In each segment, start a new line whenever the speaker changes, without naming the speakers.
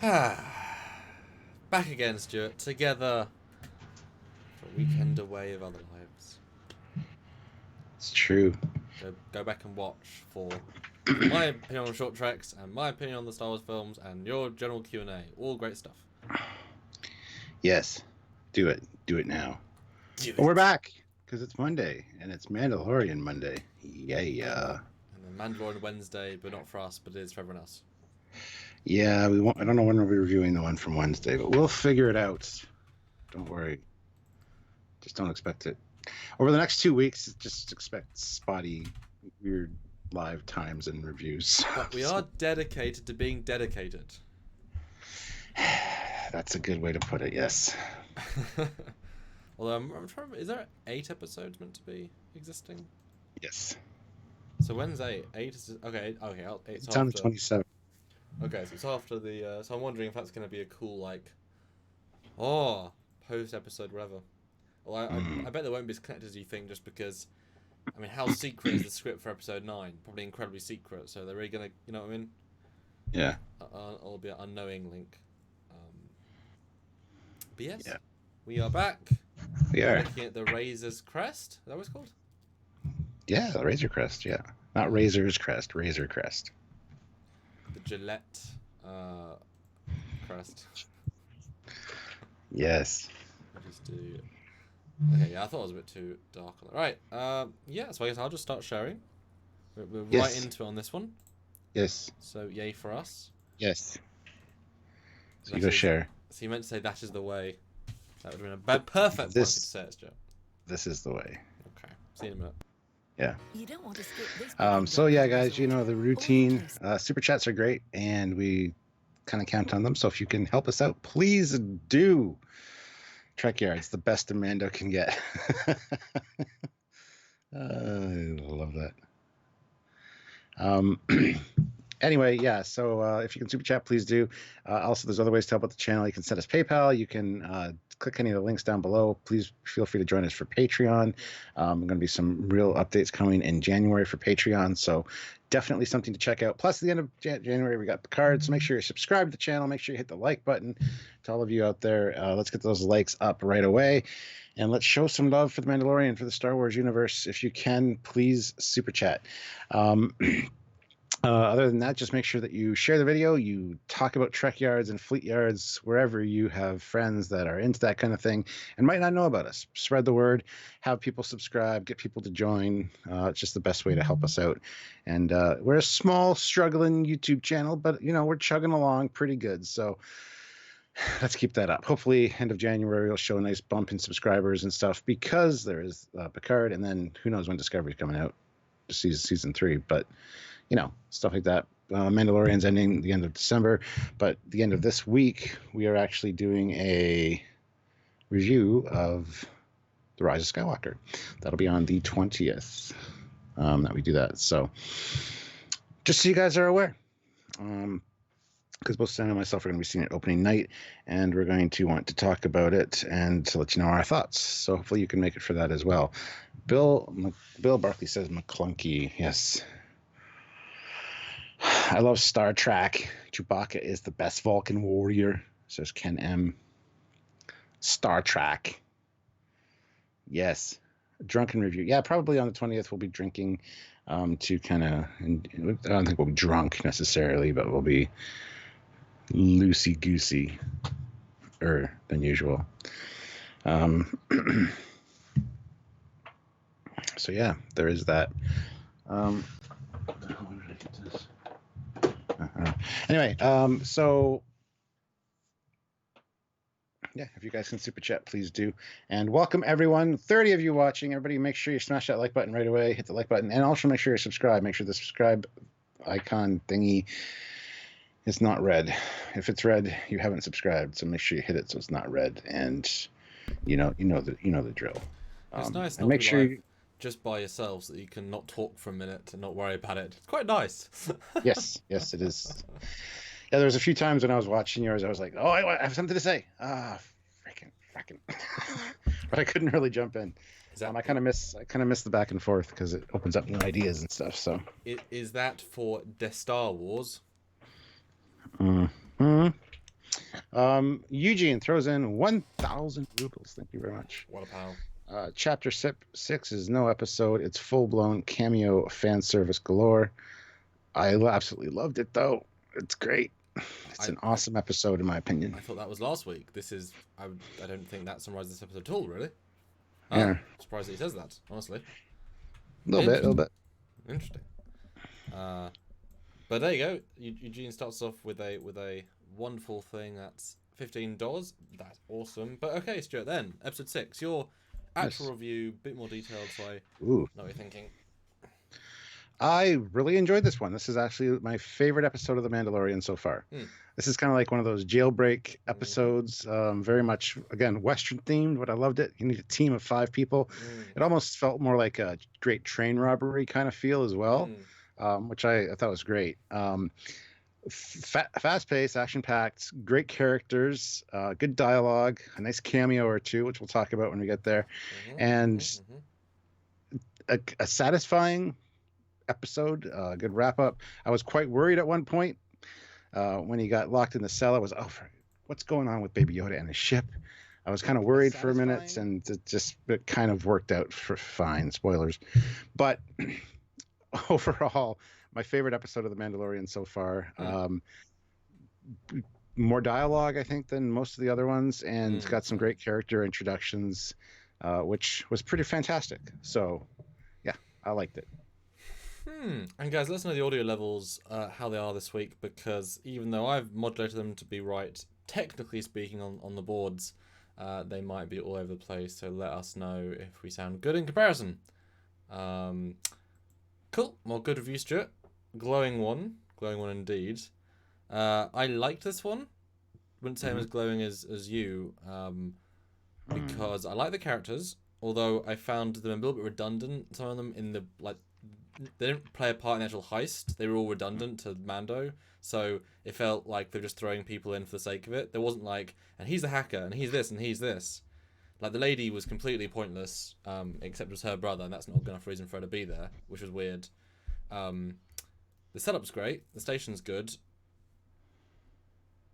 Back again, Stuart. Together for a weekend away of other lives.
It's true.
Go back and watch for my opinion on short treks and my opinion on the Star Wars films and your general Q&A. All great stuff.
Yes. Do it. Do it now.
Do
But we're
it.
back because it's Monday and it's Mandalorian Monday. Yeah.
And then Mandalorian Wednesday, but not for us, but it is for everyone else.
Yeah, we won't, I don't know when we'll be reviewing the one from Wednesday, but we'll figure it out. Don't worry. Just don't expect it. Over the next 2 weeks, just expect spotty, weird live times and reviews.
But we are dedicated to being dedicated.
That's a good way to put it, yes.
Although I'm trying to remember, is there 8 episodes meant to be existing?
Yes.
So when's 8? 8 is... Okay,
It's on the 27th.
Okay, so it's after the... so I'm wondering if that's going to be a cool, post-episode, whatever. Well, I bet there won't be as connected as you think, just because... I mean, how secret is the script for episode 9? Probably incredibly secret, so they're really going to... You know what I mean?
Yeah.
It'll be an unknowing link. But yes,
Yeah.
we are back.
We are.
Looking at the Razor's Crest. Is that what it's called?
Yeah, the Razor Crest, yeah. Not Razor's Crest, Razor Crest.
The Gillette crest.
Yes.
I just do... Okay, yeah, I thought it was a bit too dark on that. Right, yeah, so I guess I'll just start sharing. We're right into it on this one.
Yes.
So, yay for us.
Yes. So
That
you go
is-
share.
So you meant to say that is the way. That would have been a perfect point to say it, Joe.
This is the way.
Okay, see you in a minute.
Yeah.
You don't want to skip this
So yeah, guys, you know the routine. Super chats are great, and we kind of count on them. So if you can help us out, please do. Trekyards, the best a Mando can get. I love that. Anyway, yeah, so if you can super chat, please do. Also, there's other ways to help out the channel. You can send us PayPal. You can click any of the links down below. Please feel free to join us for Patreon. Going to be some real updates coming in January for Patreon, so definitely something to check out. Plus, at the end of January, we got the cards, so make sure you subscribe to the channel. Make sure you hit the like button. To all of you out there, let's get those likes up right away. And let's show some love for the Mandalorian, for the Star Wars universe. If you can, please super chat. Other than that, just make sure that you share the video, you talk about Trekyards and Fleet Yards wherever you have friends that are into that kind of thing and might not know about us. Spread the word, have people subscribe, get people to join. It's just the best way to help us out. And we're a small, struggling YouTube channel, but, you know, we're chugging along pretty good. So let's keep that up. Hopefully, end of January, we'll show a nice bump in subscribers and stuff because there is Picard, and then who knows when Discovery's coming out, season 3, but... You know, stuff like that. Mandalorian's ending the end of December, but the end of this week, we are actually doing a review of The Rise of Skywalker. That'll be on the 20th that we do that. So just so you guys are aware, because both Sam and myself are going to be seeing it opening night, and we're going to want to talk about it and to let you know our thoughts. So hopefully you can make it for that as well. Bill Barkley says McClunky. Yes. I love Star Trek. Chewbacca is the best Vulcan warrior, says Ken M. Star Trek. Yes. Drunken review. Yeah, probably on the 20th we'll be drinking to kind of... I don't think we'll be drunk necessarily, but we'll be loosey-goosey than usual. So yeah, there is that. Anyway, so yeah, if you guys can super chat, please do. And welcome everyone, 30 of you watching. Everybody make sure you smash that like button right away, hit the like button, and also make sure you subscribe. Make sure the subscribe icon thingy is not red. If it's red, you haven't subscribed, so make sure you hit it so it's not red. And you know the drill.
It's nice
and
not
make
to be
sure
live
you,
just by yourselves, that you can not talk for a minute and not worry about it. It's quite nice.
yes, it is. Yeah, there was a few times when I was watching yours, I was like, oh, I have something to say. Freaking. But I couldn't really jump in. I kind of miss the back and forth because it opens up new ideas and stuff. So
Is that for the Star Wars?
Mm-hmm. Eugene throws in 1,000 rubles. Thank you very much.
What a pal.
Chapter 6 is no episode. It's full-blown cameo fan service galore. I absolutely loved it, though. It's great. It's an awesome episode, in my opinion.
I thought that was last week. This is... I don't think that summarizes this episode at all, really.
Yeah.
Surprised that he says that, honestly.
A little bit.
Interesting. But there you go. Eugene starts off with a wonderful thing. That's $15. That's awesome. But okay, Stuart, then episode 6, your actual review, bit more detailed, so I know what you're thinking.
I really enjoyed this one. This is actually my favorite episode of The Mandalorian so far. This is kind of like one of those jailbreak episodes, very much, again, Western themed, but I loved it. You need a team of 5 people. It almost felt more like a great train robbery kind of feel as well, which I thought was great. Fast-paced, action-packed, great characters, good dialogue, a nice cameo or two, which we'll talk about when we get there, and a satisfying episode, good wrap-up. I was quite worried at one point when he got locked in the cell. I was, what's going on with Baby Yoda and his ship? I was kind of worried for a minute, and it kind of worked out for fine. Spoilers. But overall, my favorite episode of The Mandalorian so far. More dialogue, I think, than most of the other ones, and it's got some great character introductions, which was pretty fantastic. So, yeah, I liked it.
And guys, let us know the audio levels, how they are this week, because even though I've modulated them to be right, technically speaking, on the boards, they might be all over the place. So let us know if we sound good in comparison. Cool. Well, good review, Stuart. Glowing one indeed. I liked this one. Wouldn't say I'm as glowing as you, because I like the characters. Although I found them a little bit redundant. Some of them in the they didn't play a part in the actual heist. They were all redundant to Mando, so it felt like they're just throwing people in for the sake of it. There wasn't like, and he's the hacker, and he's this, and he's this. Like, the lady was completely pointless, except it was her brother, and that's not enough reason for her to be there, which was weird. The setup's great. The station's good.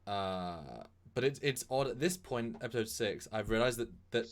But it's odd at this point, episode 6. I've realised that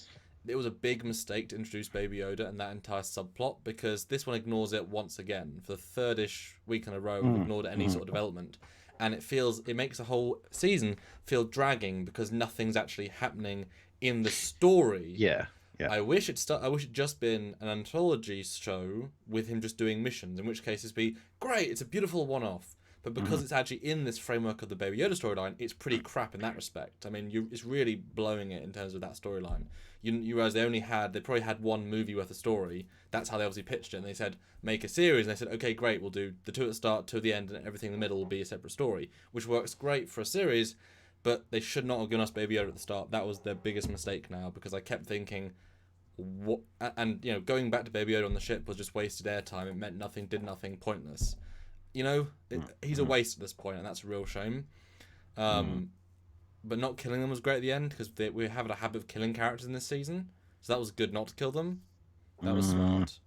it was a big mistake to introduce Baby Yoda and that entire subplot, because this one ignores it once again. For the third-ish week in a row, we've ignored any sort of development. And it makes the whole season feel dragging because nothing's actually happening in the story.
Yeah.
I wish it'd just been an anthology show with him just doing missions, in which case it'd be great, it's a beautiful one-off. But because it's actually in this framework of the Baby Yoda storyline, it's pretty crap in that respect. I mean, it's really blowing it in terms of that storyline. You realize they probably had one movie worth of story. That's how they obviously pitched it. And they said, make a series. And they said, okay, great, we'll do the 2 at the start, 2 at the end, and everything in the middle will be a separate story, which works great for a series. But they should not have given us Baby Yoda at the start. That was their biggest mistake now, because I kept thinking, what? And going back to Baby Yoda on the ship was just wasted airtime. It meant nothing, did nothing, pointless. He's a waste at this point, and that's a real shame. But not killing them was great at the end, because we're having a habit of killing characters in this season. So that was good not to kill them. That was smart.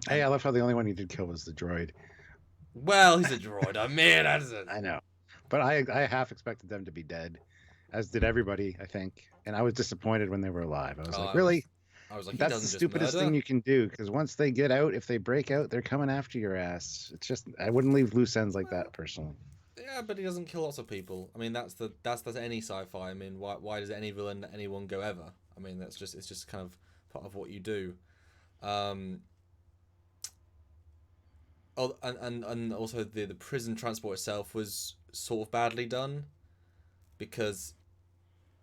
Hey, I love how the only one he did kill was the droid.
Well, he's a droid. I mean,
I know. But I half expected them to be dead, as did everybody, I think. And I was disappointed when they were alive. I was like, really?
I was like,
that's the stupidest thing you can do, because once they get out, if they break out, they're coming after your ass. It's just, I wouldn't leave loose ends like that, personally.
Yeah, but he doesn't kill lots of people. I mean, that's any sci-fi. I mean, why does any villain let anyone go ever? I mean, it's just kind of part of what you do. And also the prison transport itself was sort of badly done, because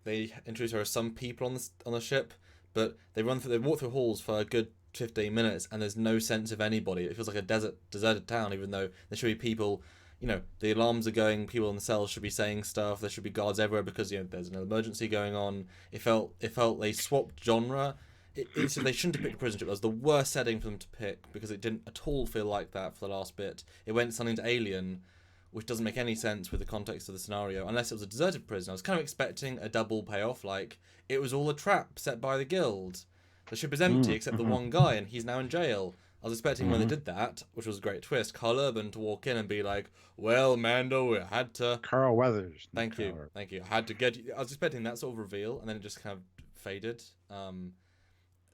they introduce her as some people on the ship, but they walk through halls for a good 15 minutes, and there's no sense of anybody. It feels like a deserted town, even though there should be people. The alarms are going, people in the cells should be saying stuff, there should be guards everywhere because, there's an emergency going on. It felt they swapped genre. They shouldn't have picked a prison ship. That was the worst setting for them to pick, because it didn't at all feel like that for the last bit. It went something to Alien, which doesn't make any sense with the context of the scenario, unless it was a deserted prison. I was kind of expecting a double payoff, like, it was all a trap set by the guild. The ship is empty except the one guy, and he's now in jail. I was expecting when they did that, which was a great twist, Carl Urban to walk in and be like, "Well, Mando, we had to."
Carl Weathers.
Thank you. I had to get you. I was expecting that sort of reveal, and then it just kind of faded.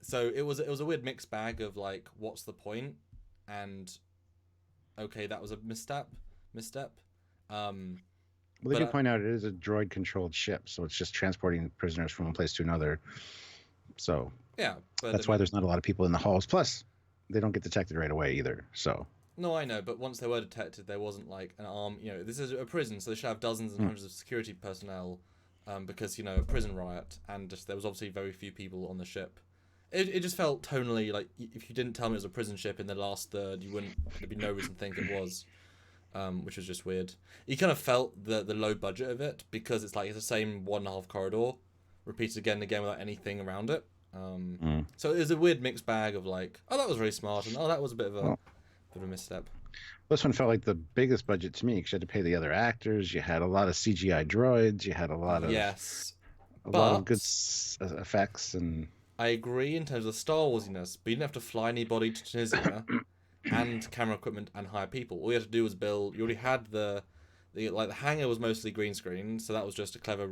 So it was a weird mixed bag of like, what's the point? And okay, that was a misstep.
Well, they do point out it is a droid-controlled ship, so it's just transporting prisoners from one place to another. So
yeah, but
that's why there's not a lot of people in the halls. Plus, they don't get detected right away either. So
no, I know, but once they were detected, there wasn't like an arm. You know, this is a prison, so they should have dozens and hundreds of security personnel, because a prison riot, and just there was obviously very few people on the ship. It just felt tonally like if you didn't tell me it was a prison ship in the last third, there'd be no reason to think it was. Which was just weird. You kind of felt the low budget of it because it's the same 1.5 corridor, repeated again and again without anything around it. So it was a weird mixed bag of like, oh, that was very smart, and oh, that was a bit of a misstep.
This one felt like the biggest budget to me because you had to pay the other actors. You had a lot of CGI droids. You had a lot of lot of good effects, and
I agree in terms of the Star Warsiness, but you didn't have to fly anybody to Tunisia. And camera equipment and hire people. All you had to do was build. You already had the hangar was mostly green screen, so that was just a clever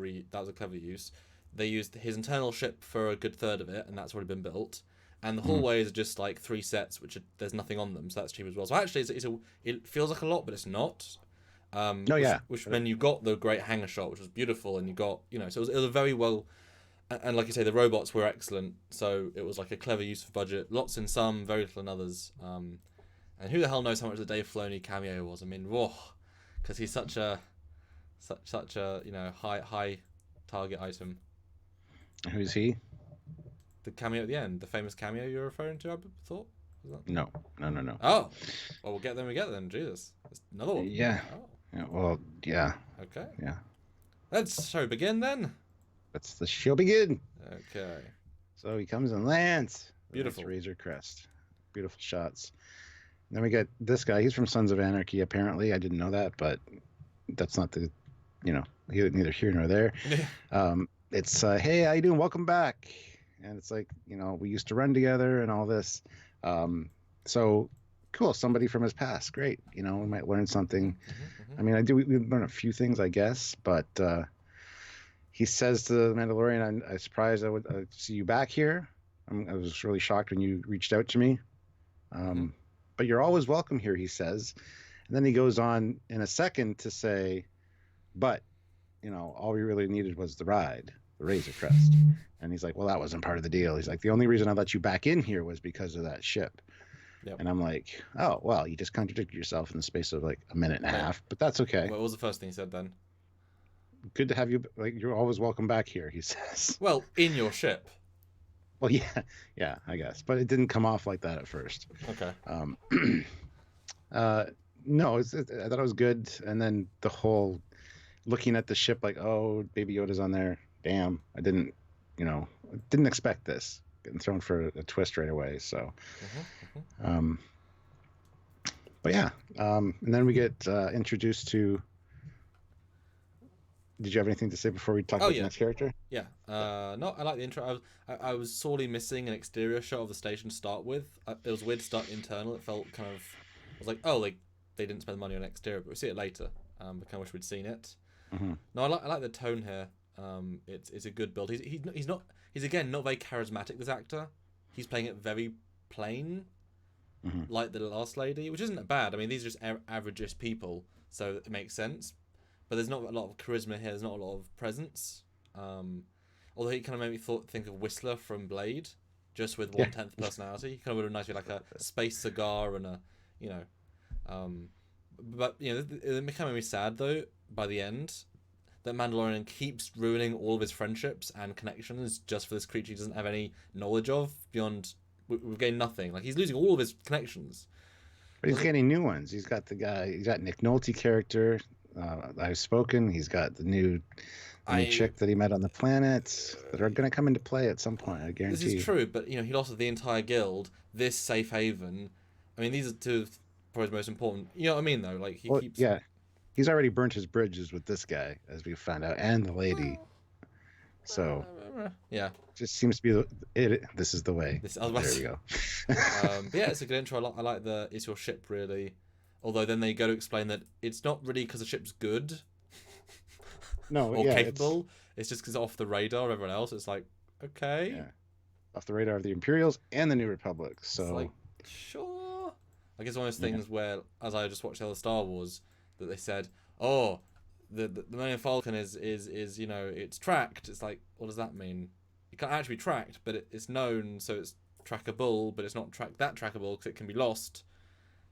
use. They used his internal ship for a good third of it, and that's already been built. And the hallways are just like 3 sets, there's nothing on them, so that's cheap as well. So actually, it feels like a lot, but it's not. Which when you got the great hangar shot, which was beautiful, and you got so it was a very well. And like you say, the robots were excellent, so it was like a clever use of budget. Lots in some, very little in others. And who the hell knows how much the Dave Filoni cameo was? I mean, whoa, because he's such a high target item.
Who's he?
The cameo at the end, the famous cameo you're referring to, I thought.
No.
Oh, well, we'll get them. Jesus, there's another one.
Yeah.
Oh.
Yeah. Well, yeah.
Okay.
Yeah.
Let's show begin then.
Let's the show begin.
Okay.
So he comes and lands.
Beautiful.
Razor crest. Beautiful shots. Then we get this guy. He's from Sons of Anarchy, apparently. I didn't know that, but that's not the, neither here nor there. It's, hey, how you doing? Welcome back. And it's like, we used to run together and all this. So cool. Somebody from his past. Great. We might learn something. I mean, we learn a few things, I guess, but he says to the Mandalorian, I'm surprised I would see you back here. I was really shocked when you reached out to me. But you're always welcome here, he says. And then he goes on in a second to say, but, all we really needed was the ride, the Razor Crest. And he's like, well, that wasn't part of the deal. He's like, the only reason I let you back in here was because of that ship.
Yep.
And I'm like, oh, well, you just contradicted yourself in the space of like a minute and a half, but that's okay.
What was the first thing he said then?
Good to have you. Like, you're always welcome back here, he says.
Well, in your ship.
Well, yeah, I guess, but it didn't come off like that at first.
Okay.
No, I thought it was good, and then the whole looking at the ship like, oh, Baby Yoda's on there. Damn, I didn't expect this. Getting thrown for a twist right away. So, but yeah, and then we get introduced to. Did you have anything to say before we talk about the next character?
Yeah. No, I like the intro. I was sorely missing an exterior shot of the station to start with. It was weird to start internal. It felt kind of. I was like, oh, like they didn't spend money on exterior, but we see it later. I kind of wish we'd seen it. No, I like the tone here. It's a good build. He's again not very charismatic. This actor, he's playing it very plain, like the last lady, which isn't bad. I mean, these are just average people, so it makes sense. But there's not a lot of charisma here. There's not a lot of presence. Although he kind of made me think of Whistler from Blade, just with 1/10 personality. He kind of would have nice like a space cigar and but it kind of made me sad though by the end that Mandalorian keeps ruining all of his friendships and connections just for this creature he doesn't have any knowledge of beyond. We've gained nothing. Like he's losing all of his connections.
But he's getting new ones. He's got Nick Nolte character. I've spoken. He's got the new chick that he met on the planet that are going to come into play at some point. I guarantee.
This is true, but he lost the entire guild. This safe haven. I mean, these are two of probably the most important. You know what I mean, though. Like keeps.
Yeah, he's already burnt his bridges with this guy, as we found out, and the lady. So
yeah,
just seems to be this is the way. There we go.
But yeah, it's a good intro. I like the it's your ship really, although then they go to explain that it's not really because the ship's good.
No,
or
yeah,
capable. It's just because off the radar of everyone else. It's like, okay.
Yeah. Off the radar of the Imperials and the New Republic. So,
it's like, sure. I guess one of those things where, as I just watched the other Star Wars, that they said, oh, the Millennium Falcon is you know, it's tracked. It's like, what does that mean? It can't actually be tracked, but it's known, so it's trackable, but it's not that trackable because it can be lost.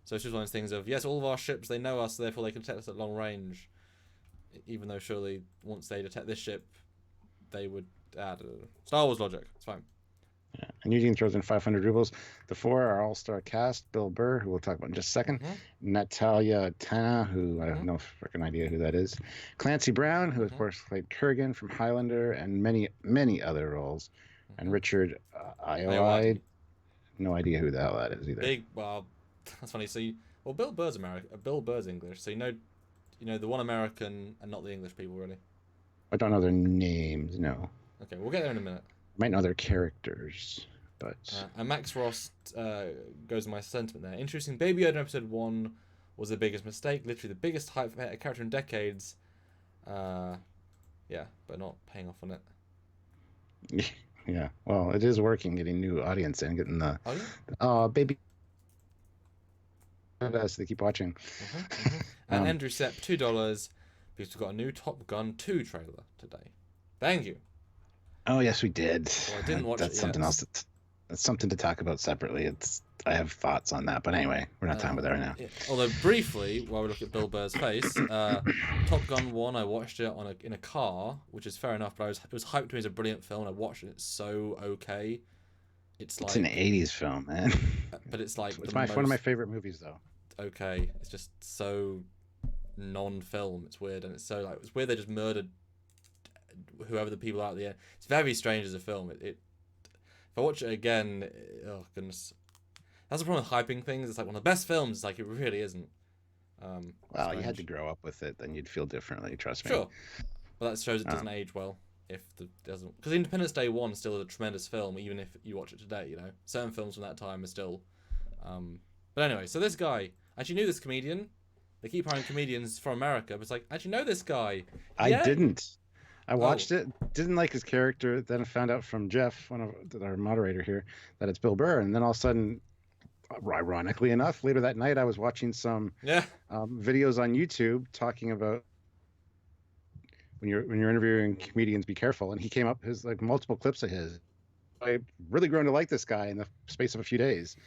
So it's just one of those things of, yes, all of our ships, they know us, therefore they can detect us at long range. Even though surely once they detect this ship, they would add Star Wars logic. It's fine.
Yeah. And Eugene throws in 500 rubles. The four are all-star cast. Bill Burr, who we'll talk about in just a second. Natalia Tana, who I don't know freaking idea who that is. Clancy Brown, who of course played Kurgan from Highlander and many, many other roles. And Richard Ayoade. No idea who the hell that is either.
Well, that's funny. So, Bill Burr's Bill Burr's English. So you know the one American and not the English people really.
I don't know their names. No.
Okay, we'll get there in a minute.
I might know their characters, but.
And Max Ross goes in my sentiment there. Introducing Baby Yoda in episode 1 was the biggest mistake. Literally the biggest hype for a character in decades. Yeah, but not paying off on it.
Yeah, well, it is working, getting new audience and getting the.
Oh yeah.
Baby. So they keep watching.
And Andrew Sepp $2 because we've got a new Top Gun 2 trailer today. Thank you.
Oh yes, we did.
Well, I didn't watch
That's
it
something
yet.
else. That's something to talk about separately. I have thoughts on that, but anyway, we're not talking about that right now.
Yeah. Although briefly, while we look at Bill Burr's face, Top Gun 1, I watched it in a car, which is fair enough. But it was hyped to me as a brilliant film, and I watched it. It's so okay. It's like
an '80s film, man.
But it's like
one of my favorite movies, though.
Okay, it's just so non-film. It's weird, and it's weird they just murdered whoever the people out there. It's very strange as a film. If I watch it again, oh goodness, that's the problem with hyping things. It's like one of the best films. It's like it really isn't.
Well, you had to grow up with it, then you'd feel differently. Trust me.
Sure, but that shows it doesn't age well. Because Independence Day 1 still is a tremendous film, even if you watch it today. You know, certain films from that time are still. But anyway, so this guy actually knew this comedian. They keep hiring comedians from America, but it's like, actually know this guy.
I didn't. I watched it, didn't like his character, then found out from Jeff, our moderator here, that it's Bill Burr, and then all of a sudden, ironically enough, later that night I was watching some videos on YouTube talking about when you're interviewing comedians, be careful, and he came up his like multiple clips of his. I really grown to like this guy in the space of a few days.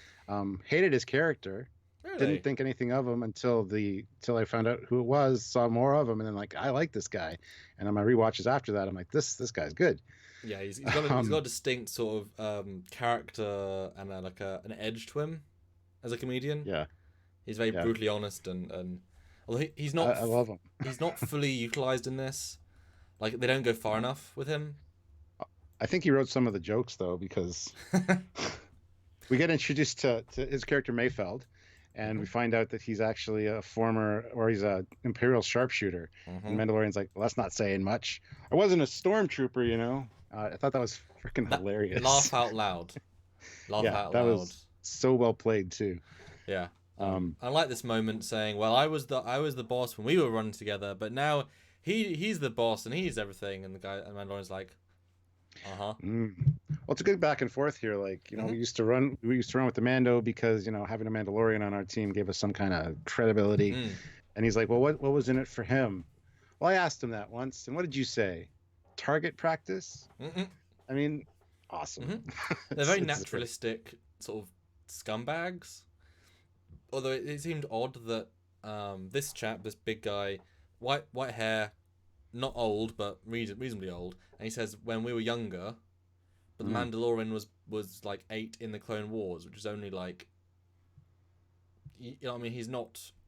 Hated his character. Really? Didn't think anything of him until I found out who it was, saw more of him, and then like I like this guy. And on my rewatches after that, I'm like, this guy's good.
Yeah, he's got a distinct sort of character and an edge to him as a comedian.
Yeah,
he's very brutally honest and although he's not.
I love him.
He's not fully utilized in this. Like they don't go far enough with him.
I think he wrote some of the jokes though, because we get introduced to his character Mayfeld. And we find out that he's actually he's a Imperial sharpshooter. And Mandalorian's like, well, that's not saying much. I wasn't a stormtrooper, you know. I thought that was freaking hilarious.
Laugh out loud.
That was so well played too.
Yeah. I like this moment saying, well, I was the boss when we were running together, but now he's the boss and he's everything. And Mandalorian's like,
Well, it's a good back and forth here. Like, you know, we used to run with the Mando because, you know, having a Mandalorian on our team gave us some kind of credibility. And he's like, well, what was in it for him? Well, I asked him that once. And what did you say? Target practice? I mean, awesome.
They're very naturalistic sort of scumbags. Although it seemed odd that this chap, this big guy, white hair, not old, but reasonably old. And he says, when we were younger, but the Mandalorian was like 8 in the Clone Wars, which is only like, you know what I mean?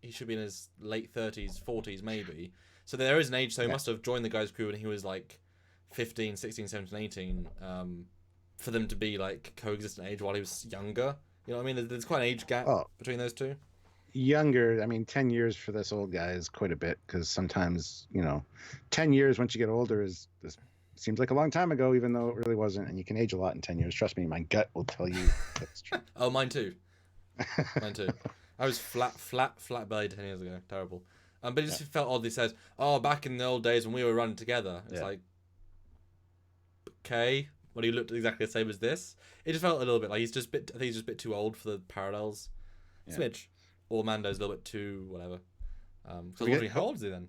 He should be in his late 30s, 40s maybe. So there is an age, so he must have joined the guy's crew when he was like 15, 16, 17, 18, for them to be like coexistent age while he was younger. You know what I mean? There's quite an age gap between those two.
Younger, I mean, 10 years for this old guy is quite a bit, because sometimes, you know, 10 years once you get older is seems like a long time ago, even though it really wasn't. And you can age a lot in 10 years. Trust me, my gut will tell you that's true.
Oh, mine too. Mine too. I was flat bellied 10 years ago. Terrible. But it just felt odd. He says, "Oh, back in the old days when we were running together." It's like, okay, well, he looked exactly the same as this. It just felt a little bit like I think he's just a bit too old for the parallels. Smidge. Or Mando's a little bit too whatever. Because I was wondering, how old is he then?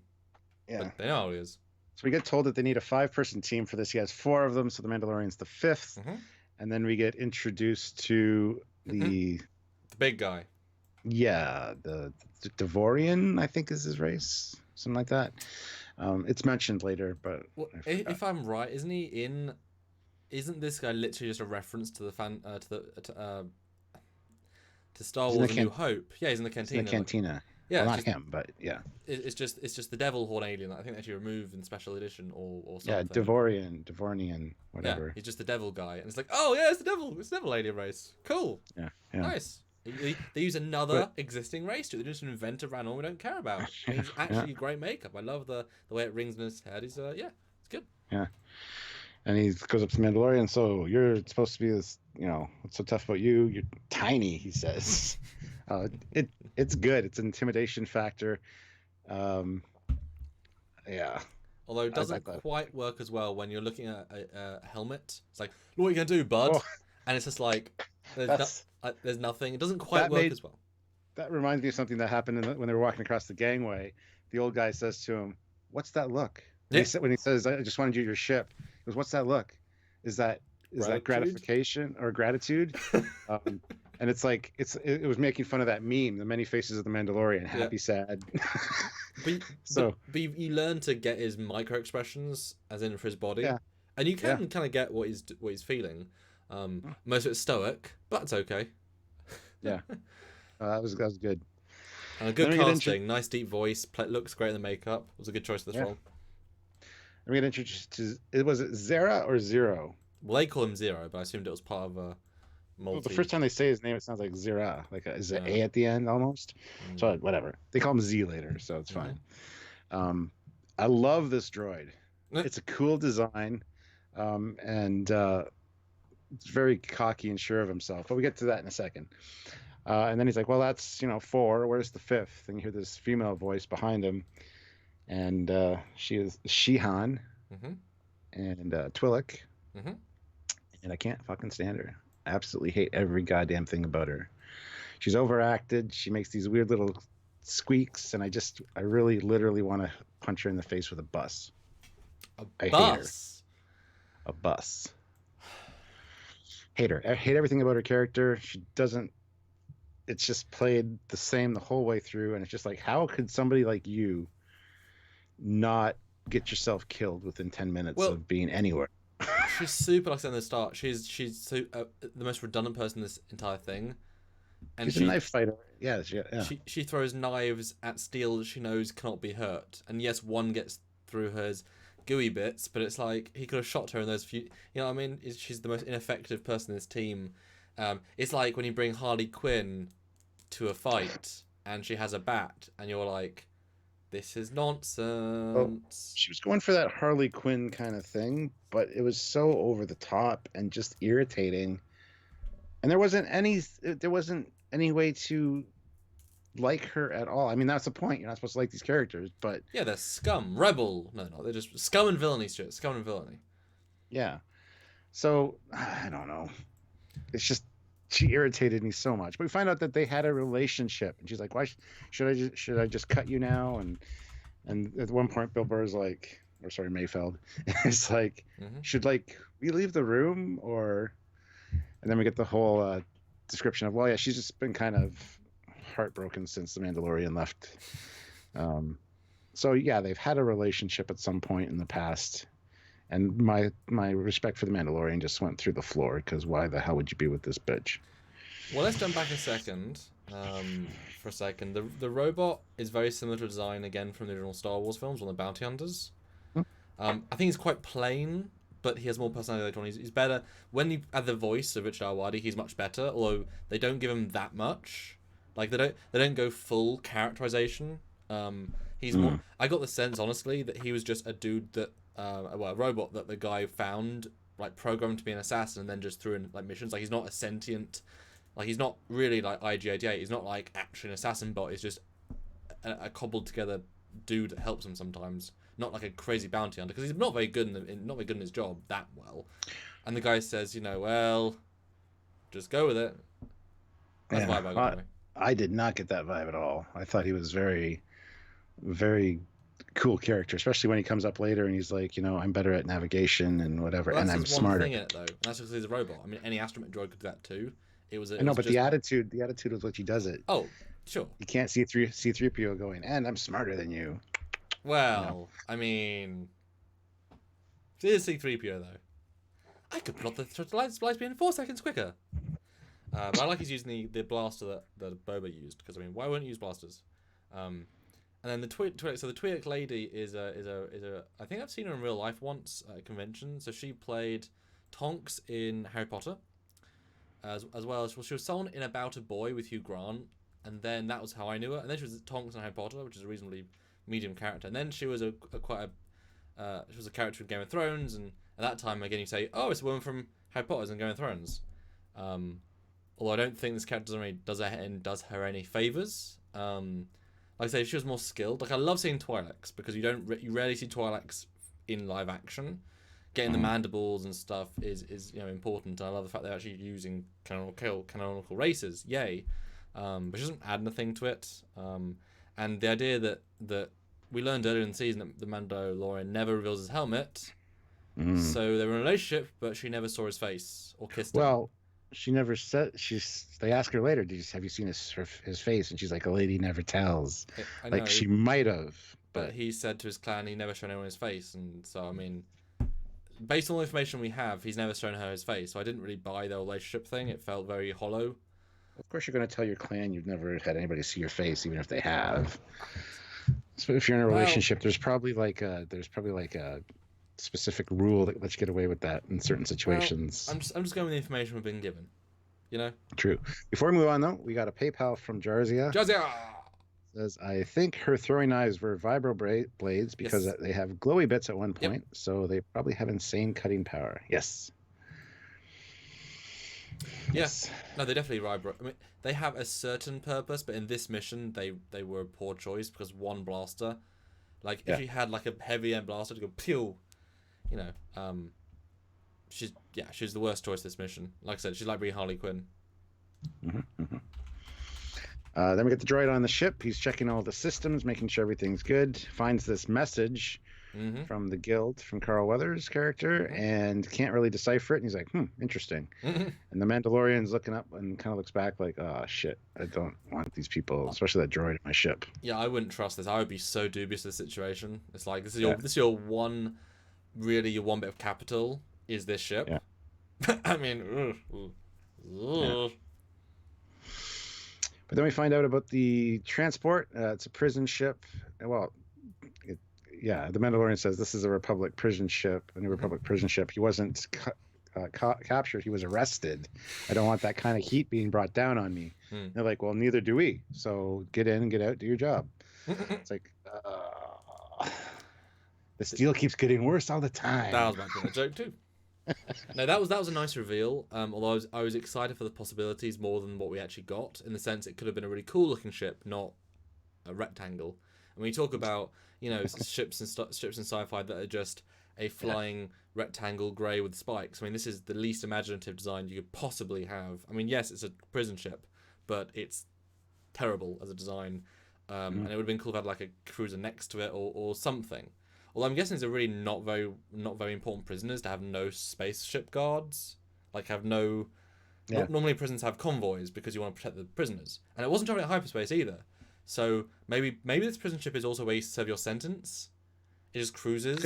Yeah.
But they know how he is.
So we get told that they need a 5-person team for this. He has 4 of them, so the Mandalorian's the 5th. And then we get introduced to the
big guy.
Yeah, the Devorian, I think is his race, something like that. It's mentioned later, but
if I'm right, isn't this guy literally just a reference to the to Star Wars: A New Hope? Yeah, he's in the cantina.
In the cantina.
Yeah,
well, not him, but yeah.
It's just the devil horn alien that I think they actually removed in special edition or something.
Yeah, Devornian, whatever.
Yeah, he's just the devil guy, and it's like, oh yeah, it's the devil alien race. Cool.
Yeah.
Nice. They use another existing race too. They just invent a random we don't care about. And he's actually great makeup. I love the way it rings in his head. He's it's good.
Yeah. And he goes up to Mandalorian. So you're supposed to be this, what's so tough about you? You're tiny, he says. It's good. It's an intimidation factor. Yeah.
Although it doesn't quite work as well when you're looking at a helmet. It's like, look what you gonna do, bud? Oh. And it's just like there's nothing. It doesn't quite work as well.
That reminds me of something that happened when they were walking across the gangway. The old guy says to him, "What's that look?" Yeah. When he says, "I just wanted you your ship," he goes, "What's that look? Is that gratification or gratitude?" And it's like it was making fun of that meme, the many faces of the Mandalorian, happy, sad.
But you learn to get his micro expressions, as in for his body, and you can kind of get what he's feeling. Most of it's stoic, but it's okay.
Yeah, that was good.
And a good casting, nice deep voice, looks great in the makeup. It was a good choice for this role.
And we get introduced to was it Zera or Zero?
Well, they call him Zero, but I assumed it was part of a multi. Well,
the first time they say his name, it sounds like Zera, like is it A at the end almost? So whatever. They call him Z later, so it's fine. I love this droid. It's a cool design, and it's very cocky and sure of himself. But we get to that in a second. And then he's like, "Well, that's 4. Where's the 5th?" And you hear this female voice behind him, and she is Shihan and Twi'lek. And I can't fucking stand her. I absolutely hate every goddamn thing about her. She's overacted. She makes these weird little squeaks, and I really literally want to punch her in the face with a bus. I hate her. A bus. Hate her. I hate everything about her character. She doesn't. It's just played the same the whole way through, and it's just like, how could somebody like you not get yourself killed within 10 minutes of being anywhere?
She's super, like I said in the start, she's the most redundant person in this entire thing. And
she's a knife fighter. Yeah.
She throws knives at steel that she knows cannot be hurt. And yes, one gets through her gooey bits, but it's like he could have shot her in those few. You know what I mean? She's the most ineffective person in this team. It's like when you bring Harley Quinn to a fight and she has a bat, and you're like, this is nonsense. Well,
she was going for that Harley Quinn kind of thing, but it was so over the top and just irritating. And there wasn't any way to like her at all. I mean, that's the point. You're not supposed to like these characters, but
yeah, they're scum, rebel. No, they're just scum and villainy, Stuart. Scum and villainy.
Yeah. So I don't know. It's just she irritated me so much. But we find out that they had a relationship, and she's like, "Why should I just cut you now?" And at one point, Bill Burr's like, or sorry, Mayfeld, it's like, should we leave the room or? And then we get the whole description of, well, yeah, she's just been kind of heartbroken since the Mandalorian left. So yeah, they've had a relationship at some point in the past. And my respect for the Mandalorian just went through the floor, because why the hell would you be with this bitch?
Well, let's jump back a second. For a second, the robot is very similar to design again from the original Star Wars films on the Bounty Hunters. I think he's quite plain, but he has more personality later on. He's better when you add the voice of Richard Awadi. He's much better, although they don't give him that much. Like they don't go full characterization. He's more. I got the sense, honestly, that he was just a dude that, a robot that the guy found, like programmed to be an assassin, and then just threw in like missions. Like he's not a sentient, like he's not really like IG-88. He's not like actually an assassin bot. He's just a cobbled together dude that helps him sometimes. Not like a crazy bounty hunter, because he's not very good not very good in his job that well. And the guy says, well, just go with it. That's the vibe I got.
I did not get that vibe at all. I thought he was very, very cool character, especially when he comes up later and he's like, I'm better at navigation and whatever, and I'm smarter.
Thing in it, though. And that's because he's a robot. I mean, any astromech droid could do that too.
The attitude was what he does it.
Oh, sure.
You can't see C-3PO going, and I'm smarter than you.
Well, I mean, it is C-3PO though. I could plot the light speed in 4 seconds quicker. But I like he's using the blaster that Boba used, because I mean, why wouldn't you use blasters? And then the Twi'lek. So the Twi'lek lady is a. I think I've seen her in real life once at a convention. So she played Tonks in Harry Potter, as well as she was someone in About a Boy with Hugh Grant, and then that was how I knew her. And then she was Tonks in Harry Potter, which is a reasonably medium character. And then she was she was a character in Game of Thrones, and at that time again you say, oh, it's a woman from Harry Potter and Game of Thrones. Although I don't think this character does her any favors. Like I say, if she was more skilled. Like I love seeing Twi'leks, because you rarely see Twi'leks in live action. Getting the mandibles and stuff is important. And I love the fact they're actually using canonical races. Yay! But she doesn't add anything to it. And the idea that we learned earlier in the season that the Mandalorian never reveals his helmet. So they were in a relationship, but she never saw his face or kissed him.
Well, she never said. They ask her later, have you seen his face? And she's like, a lady never tells.
I know,
like she might have,
but he said to his clan he never shown anyone his face, and so I mean, based on all the information we have, he's never shown her his face. So I didn't really buy the relationship thing. It felt very hollow.
Of course, you're going to tell your clan you've never had anybody see your face, even if they have. So if you're in a relationship, there's probably like a specific rule that lets you get away with that in certain situations.
Well, I'm just going with the information we've been given.
True. Before we move on, though, we got a PayPal from Jarzia. Says, I think her throwing knives were vibro blades because they have glowy bits at one point, so they probably have insane cutting power. Yes.
Yes. No, they definitely vibro. I mean, they have a certain purpose, but in this mission, they were a poor choice because one blaster. Like, if you had like a heavy end blaster to go pew, she's the worst choice this mission. Like I said, she's like being Harley Quinn.
Then we get the droid on the ship. He's checking all the systems, making sure everything's good. Finds this message from the guild, from Carl Weathers' character, and can't really decipher it. And he's like, interesting. And the Mandalorian's looking up and kind of looks back like, oh, shit, I don't want these people, especially that droid on my ship.
Yeah, I wouldn't trust this. I would be so dubious of the situation. It's like, this is your one bit of capital is this ship. Yeah. I mean,
Yeah. But then we find out about the transport. It's a prison ship. Well, the Mandalorian says this is a Republic prison ship, a New Republic prison ship. He wasn't captured. He was arrested. I don't want that kind of heat being brought down on me. They're like, well, neither do we. So get in and get out, do your job. It's like, this deal keeps getting worse all the time.
That was about to be a joke too. No, that was a nice reveal. Although I was excited for the possibilities more than what we actually got. In the sense, it could have been a really cool looking ship, not a rectangle. And when you talk about ships in sci-fi that are just a flying rectangle grey with spikes, I mean, this is the least imaginative design you could possibly have. I mean, yes, it's a prison ship, but it's terrible as a design. And it would have been cool to have like a cruiser next to it or something. Although I'm guessing these are really not very important prisoners to have no spaceship guards. Like have no. Yeah. Normally prisons have convoys because you want to protect the prisoners, and it wasn't traveling at hyperspace either. So maybe this prison ship is also where you serve your sentence. It just cruises.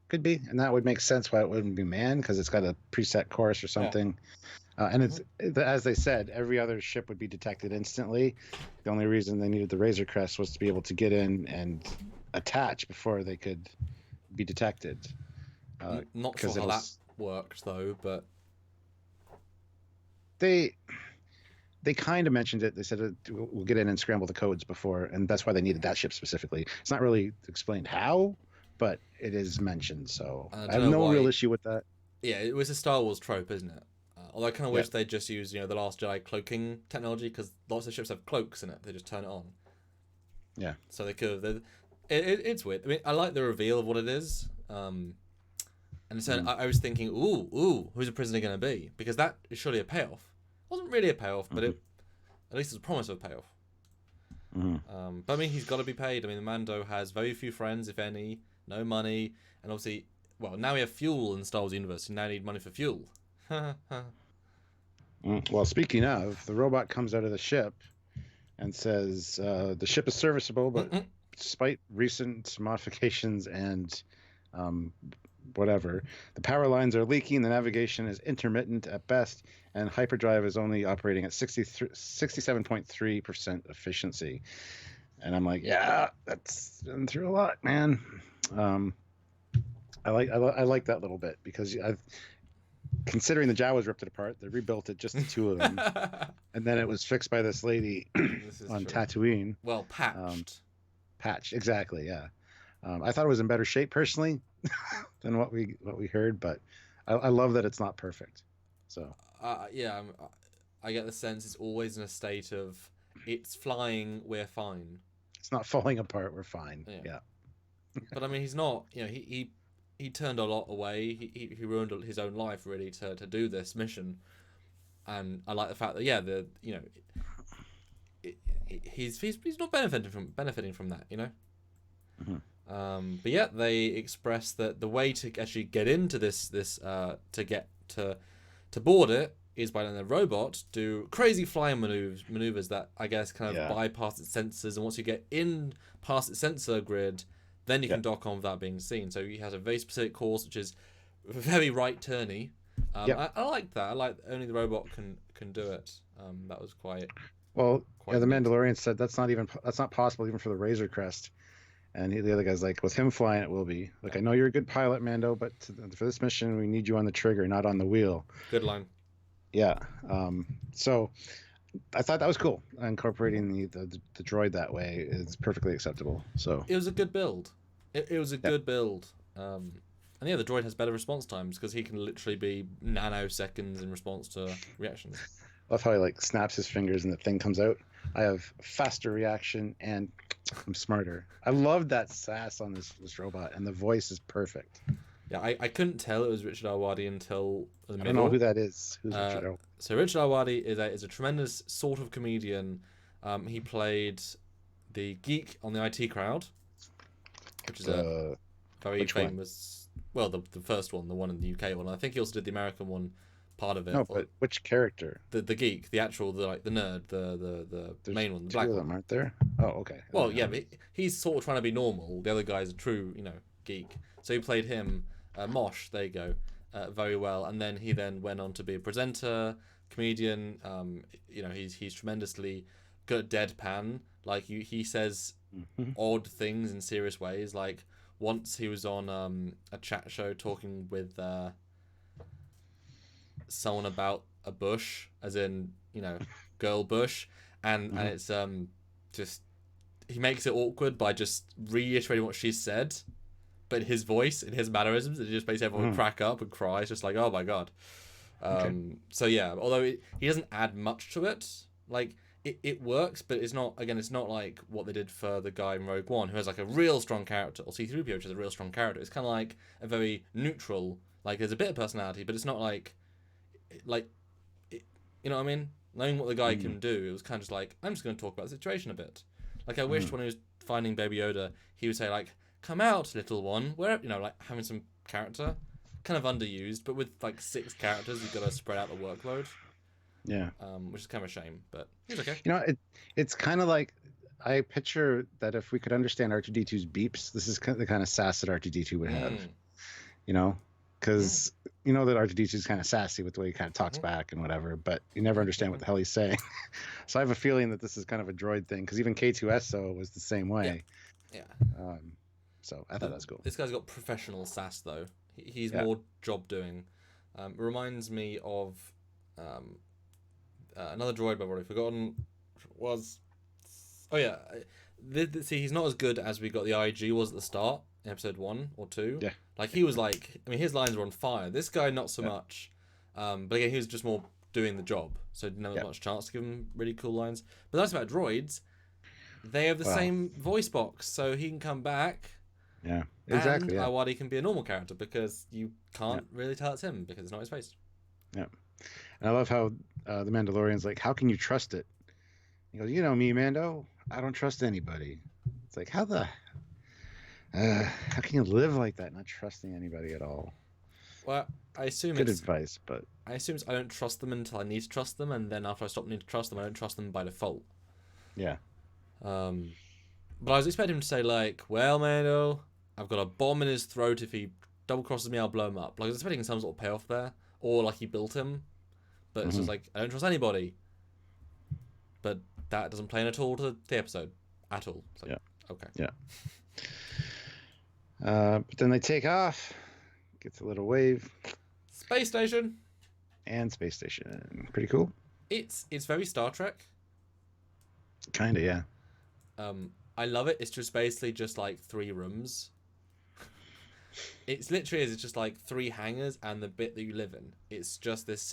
Could be, and that would make sense why it wouldn't be manned because it's got a preset course or something. Yeah. And it's as they said, every other ship would be detected instantly. The only reason they needed the Razor Crest was to be able to get in and attach before they could be detected.
Not sure how that worked though, but
They kind of mentioned it. They said we'll get in and scramble the codes before, and that's why they needed that ship specifically. It's not really explained how, but it is mentioned. So
I
I
don't
have
know
no
why.
real issue with that.
Yeah, it was a Star Wars trope, isn't it? Although I kind of
Yeah.
wish they'd just use, the Last Jedi cloaking technology, because lots of ships have cloaks in it. They just turn it on.
Yeah.
So they could have. It's weird. I mean, I like the reveal of what it is. And so I was thinking, ooh, who's a prisoner going to be? Because that is surely a payoff. It wasn't really a payoff, but at least it's a promise of a payoff. But I mean, he's got to be paid. I mean, the Mando has very few friends, if any, no money, and obviously, well, now we have fuel in the Star Wars universe, and now we need money for fuel.
Well, speaking of, the robot comes out of the ship and says the ship is serviceable, but despite recent modifications and whatever, the power lines are leaking, the navigation is intermittent at best, and hyperdrive is only operating at 67.3% efficiency. And I'm like, yeah, that's been through a lot, man. I like that little bit because considering the Jawas ripped it apart, they rebuilt it just the two of them, and then it was fixed by this lady on Tatooine.
Well, patched.
Patched, exactly, yeah. I thought it was in better shape personally than what we heard, but I love that it's not perfect. So
yeah, I get the sense it's always in a state of it's flying, we're fine.
It's not falling apart, we're fine. Yeah.
But I mean, he's not. He turned a lot away. He ruined his own life really to do this mission, and I like the fact that he's not benefiting from that. But yeah, they express that the way to actually get into this to get to board it is by letting the robot do crazy flying maneuvers that I guess kind of bypass its sensors, and once you get in past its sensor grid, then you can dock on without being seen. So he has a very specific course which is very right turny. I like that. I like only the robot can do it. That was quite
the
neat.
Mandalorian said that's not possible even for the Razor Crest. And the other guy's like, with him flying, it will be. Like, I know you're a good pilot, Mando, but for this mission, we need you on the trigger, not on the wheel.
Good line.
Yeah. So I thought that was cool. Incorporating the droid that way is perfectly acceptable. So
it was a good build. It was a good build. And yeah, the droid has better response times because he can literally be nanoseconds in response to reactions.
I love how he snaps his fingers and the thing comes out. I have faster reaction and I'm smarter. I love that sass on this robot, and the voice is perfect.
Yeah, I couldn't tell it was Richard Awadhi until the middle.
I don't know who that is. Who's Richard Awadhi? So
Richard Awadhi is a tremendous sort of comedian. He played the geek on the IT Crowd, which is a very famous. Well, the first one, the one in the UK one. I think he also did the American one. Part of it.
No, but which character?
The geek, the actual, the nerd, the main one, the black
two of
one.
them, aren't there? Oh, okay.
Well, yeah, but he's sort of trying to be normal. The other guy's a true, geek. So he played him, Mosh. There you go, very well. And then he went on to be a presenter, comedian. He's tremendously good at deadpan. Like he says odd things in serious ways. Like once he was on a chat show talking with. Someone about a bush, as in girl bush, and it's just he makes it awkward by just reiterating what she said, but in his voice, in his mannerisms, it just makes everyone crack up and cry. It's just like, oh my god. So yeah, although he doesn't add much to it, like it works, but it's not like what they did for the guy in Rogue One who has like a real strong character, or C-3PO, which is a real strong character. It's kind of like a very neutral, like there's a bit of personality, but it's not like you know what I mean? Knowing what the guy can do, it was kind of just like, I'm just going to talk about the situation a bit. Like I wished when he was finding Baby Yoda, he would say like, "Come out, little one," where like having some character, kind of underused. But with like 6 characters, you've got to spread out the workload.
Yeah.
Which is kind of a shame, but it's okay.
It's kind of like I picture that if we could understand R2D2's beeps, this is the kind of sass that R2D2 would have. Because you know that R2D2 is kind of sassy with the way he kind of talks back and whatever, but you never understand what the hell he's saying. So I have a feeling that this is kind of a droid thing, because even K2SO was the same way.
Yeah.
So I thought that was cool.
This guy's got professional sass though. He's more job doing. Reminds me of another droid I've already forgotten was. Oh yeah, see, he's not as good as we got the IG was at the start, in episode 1 or 2.
Yeah.
Like he was like, I mean, his lines were on fire. This guy not so much. But again, he was just more doing the job, so didn't have much chance to give him really cool lines. But that's about droids. They have the same voice box, so he can come back.
Yeah, exactly.
And Awadi can be a normal character because you can't really tell it's him because it's not his face.
Yeah, and I love how the Mandalorian's like, "How can you trust it?" He goes, "You know me, Mando. I don't trust anybody." It's like, how can you live like that, not trusting anybody at all?
Well, I assume
good advice, but
I assume I don't trust them until I need to trust them, and then after I stop needing to trust them, I don't trust them by default.
Yeah.
But I was expecting him to say like, "Well, Mando, I've got a bomb in his throat. If he double crosses me, I'll blow him up." Like I was expecting some sort of payoff there, or like he built him. But it's just like, I don't trust anybody. But that doesn't play in at all to the episode, at all. So, okay.
Yeah. But then they take off. Gets a little wave.
Space station.
And space station. Pretty cool.
It's very Star Trek.
Kinda, yeah.
I love it. It's just basically just like 3 rooms. It's literally it's just like 3 hangars and the bit that you live in. It's just this,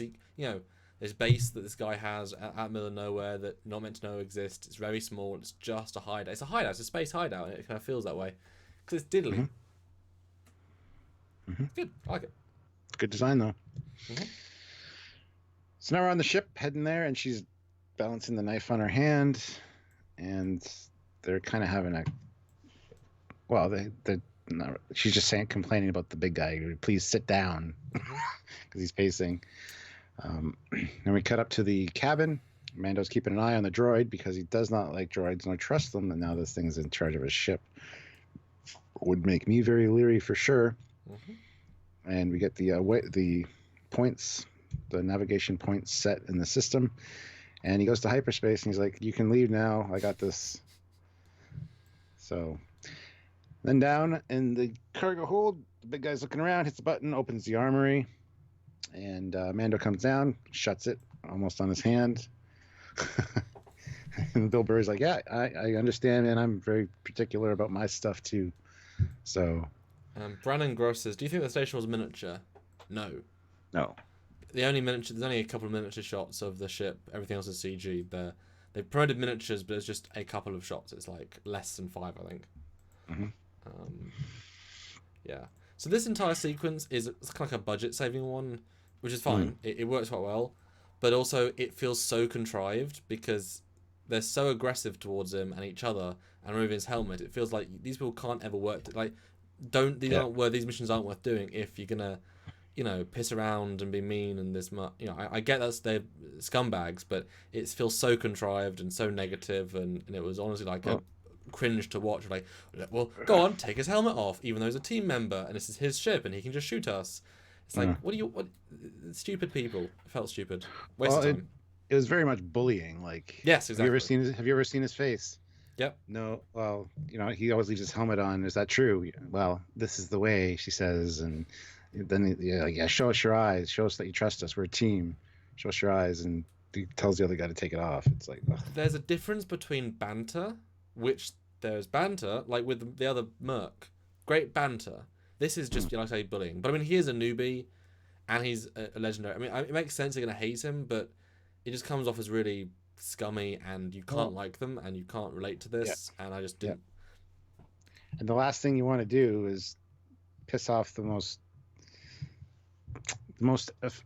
this base that this guy has out in the middle of nowhere that not meant to know exists. It's very small. It's just a hideout. It's a hideout. It's a space hideout, and it kind of feels that way because it's diddly. It's good. I like it.
Good design though. So now we're on the ship heading there, and she's balancing the knife on her hand, and they're kind of having they're not, she's just complaining about the big guy. Please sit down, because he's pacing. And we cut up to the cabin. Mando's keeping an eye on the droid because he does not like droids nor trust them, and now this thing's in charge of his ship. Would make me very leery for sure. And we get the points, the navigation points set in the system, and he goes to hyperspace and he's like, "You can leave now. I got this." So then down in the cargo hold, the big guy's looking around, hits the button, opens the armory, and Mando comes down, shuts it almost on his hand. And Bill Burr's like, "Yeah, I understand, and I'm very particular about my stuff too." So
Brandon Gross says, "Do you think the station was miniature?" No. There's only a couple of miniature shots of the ship. Everything else is CG. They promoted miniatures, but it's just a couple of shots. It's like less than 5, I think. Yeah. So this entire sequence is kind of like a budget-saving one, which is fine. It works quite well, but also it feels so contrived because they're so aggressive towards him and each other and removing his helmet. It feels like these people can't ever work. These missions aren't worth doing if you're gonna, piss around and be mean and this much. I get they're scumbags, but it feels so contrived and so negative, and it was honestly like a cringe to watch. Like, well, go on, take his helmet off, even though he's a team member and this is his ship and he can just shoot us. It's like, what stupid people. It felt stupid. Waste of time.
It was very much bullying. Like,
yes, exactly.
Have you ever seen his face?
Yep.
No. Well, he always leaves his helmet on. Is that true? Well, this is the way, she says, and then show us your eyes. Show us that you trust us. We're a team. Show us your eyes. And he tells the other guy to take it off. It's like, ugh.
There's a difference between banter, which there's banter, like with the other merc. Great banter. This is just, like I say, bullying. But I mean, he is a newbie, and he's a legendary. I mean, it makes sense they're going to hate him, but it just comes off as really scummy, and you can't like them, and you can't relate to this, and I just didn't.
And the last thing you want to do is piss off the most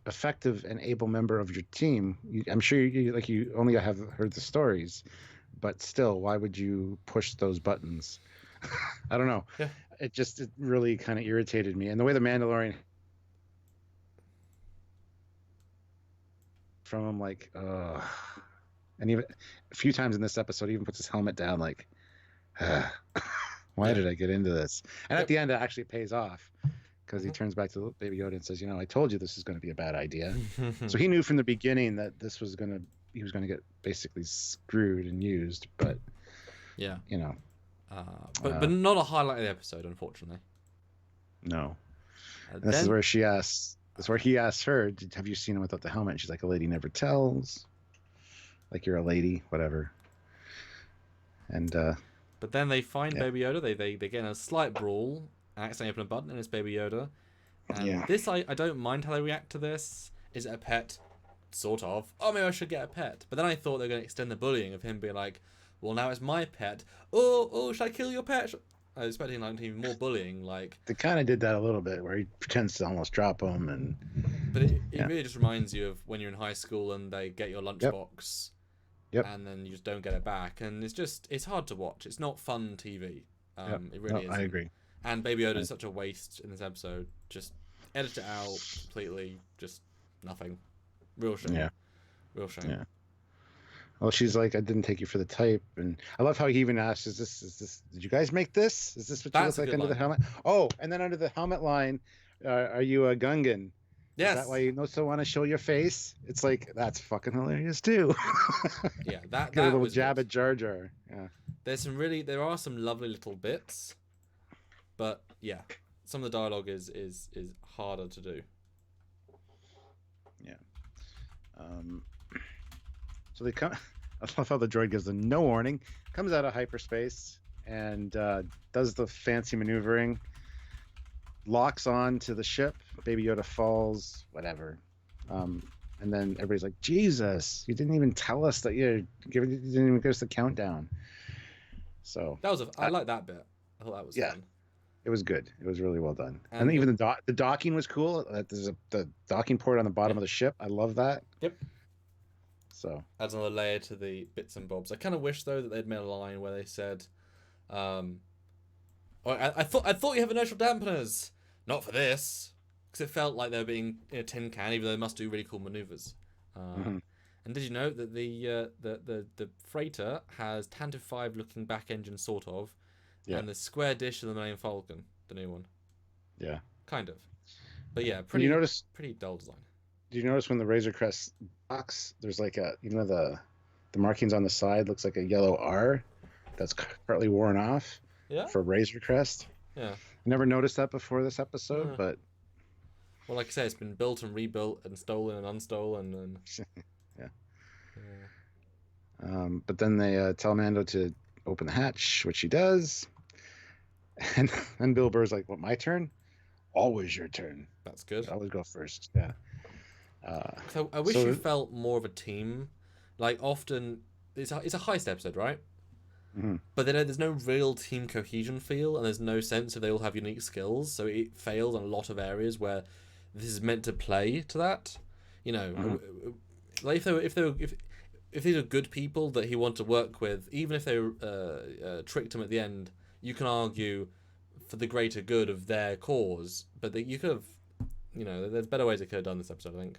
effective and able member of your team. I'm sure you only have heard the stories, but still, why would you push those buttons? I don't know.
Yeah.
It really kind of irritated me. And the way the Mandalorian from him, like, and even a few times in this episode, he even puts his helmet down, like, why did I get into this? And at the end, it actually pays off because he turns back to Baby Yoda and says, I told you this is going to be a bad idea. So he knew from the beginning that he was going to get basically screwed and used, but
yeah, but not a highlight of the episode, unfortunately.
No. This is where he asks her, "Have you seen him without the helmet?" And she's like, "A lady never tells." like you're a lady, whatever. And
But then they find
yeah.
Baby Yoda. They get in a slight brawl, accidentally open a button, and it's Baby Yoda. And
Yeah.
this, I don't mind how they react to this. Is it a pet? Sort of. Oh, maybe I should get a pet. But then I thought they were going to extend the bullying of him being like, well, now it's my pet. Oh, should I kill your pet? I was expecting like even more bullying. Like
they kind of did that a little bit, where he pretends to almost drop him, and.
But it really just reminds you of when you're in high school and they get your lunchbox.
Yep.
And then you just don't get it back, and it's hard to watch. It's not fun TV. It really is.
I agree.
And Baby Yoda is such a waste in this episode. Just edit it out completely. Just nothing. Real shame.
Yeah.
Real shame.
Yeah. Well, she's like, I didn't take you for the type, and I love how he even asks, "Is this? Did you guys make this? Is this what you look like under the helmet?" Oh, and then under the helmet line, are you a Gungan?
Yes.
Is that why you also want to show your face? It's like, that's fucking hilarious too.
Yeah, that
Get a little
was
jab
good.
at Jar Jar. Yeah.
There are some lovely little bits, but yeah, some of the dialogue is harder to do.
Yeah. So they come. I love how the droid gives them no warning, comes out of hyperspace, and does the fancy maneuvering. Locks on to the ship. Baby Yoda falls. Whatever. And then everybody's like, "Jesus, you didn't even tell us that you didn't even give us the countdown." So
That was I like that bit. I thought that was fun.
It was good. It was really well done.
And
And even the docking was cool. There's the docking port on the bottom of the ship. I love that.
Yep.
So
adds another layer to the bits and bobs. I kind of wish though that they'd made a line where they said, I thought you have inertial dampeners. Not for this, because it felt like they were being in a tin can, even though they must do really cool maneuvers. And did you know that the freighter has Tantive 5 looking back engine sort of, and the square dish of the Millennium Falcon, the new one.
Yeah.
Kind of. But yeah, pretty dull design.
Do you notice when the Razor Crest box, there's like the markings on the side looks like a yellow R that's partly worn off for Razor Crest?
Yeah.
I never noticed that before this episode, but...
Well, like I say, it's been built and rebuilt and stolen and unstolen. And...
but then they tell Mando to open the hatch, which he does. And then Bill Burr's like, what, my turn? Always your turn.
That's good.
Always go first, yeah.
So I wish you felt more of a team. Like, often, it's a heist episode, right?
Mm-hmm.
But there's no real team cohesion feel, and there's no sense of they all have unique skills, so it fails in a lot of areas where this is meant to play to that. You know, like if these are good people that he wanted to work with, even if they tricked him at the end, you can argue for the greater good of their cause. But you could have, there's better ways they could have done this episode, I think.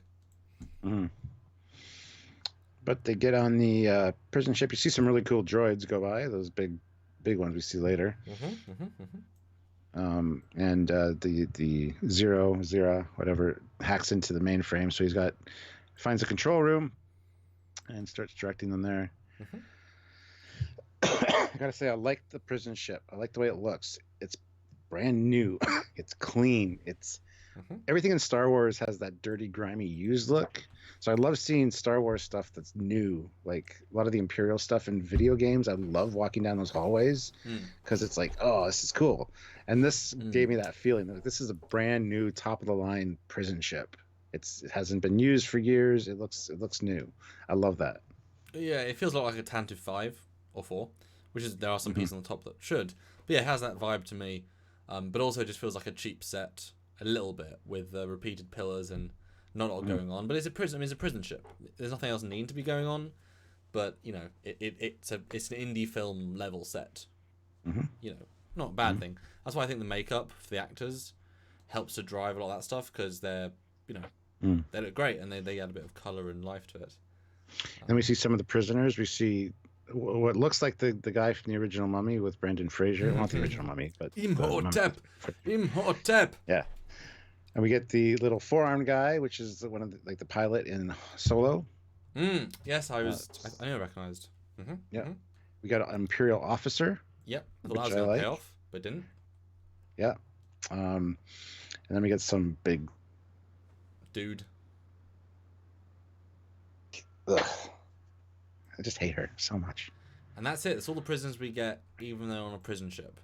Mm-hmm. But they get on the prison ship. You see some really cool droids go by. Those big ones we see later. And the zero whatever hacks into the mainframe. So he finds a control room and starts directing them there. I gotta say, I like the prison ship. I like the way it looks. It's brand new. It's clean. It's everything in Star Wars has that dirty, grimy, used look. So I love seeing Star Wars stuff that's new. Like a lot of the Imperial stuff in video games. I love walking down those hallways because it's like, oh, this is cool. And this gave me that feeling. Like, this is a brand new, top of the line prison ship. It hasn't been used for years. It looks new. I love that.
Yeah, it feels a lot like a Tantive 5 or 4, which is there are some pieces on the top that should. But yeah, it has that vibe to me. But also it just feels like a cheap set a little bit with repeated pillars and not a lot going on. But it's a prison. I mean, it's a prison ship. There's nothing else needing to be going on. But it's an indie film level set. Not a bad thing. That's why I think the makeup for the actors helps to drive a lot of that stuff, because they're they look great and they add a bit of color and life to it.
Then we see some of the prisoners. We see what looks like the guy from the original Mummy with Brendan Fraser. Not the original Mummy, but
Imhotep.
Yeah. And we get the little four-armed guy, which is one of the pilot in Solo.
Yes, I knew I recognized.
Yeah. We got an Imperial officer.
Yep. I thought that was going to pay off, but didn't.
Yeah. And then we get some big
dude.
Ugh. I just hate her so much.
And that's it. That's all the prisoners we get, even though on a prison ship.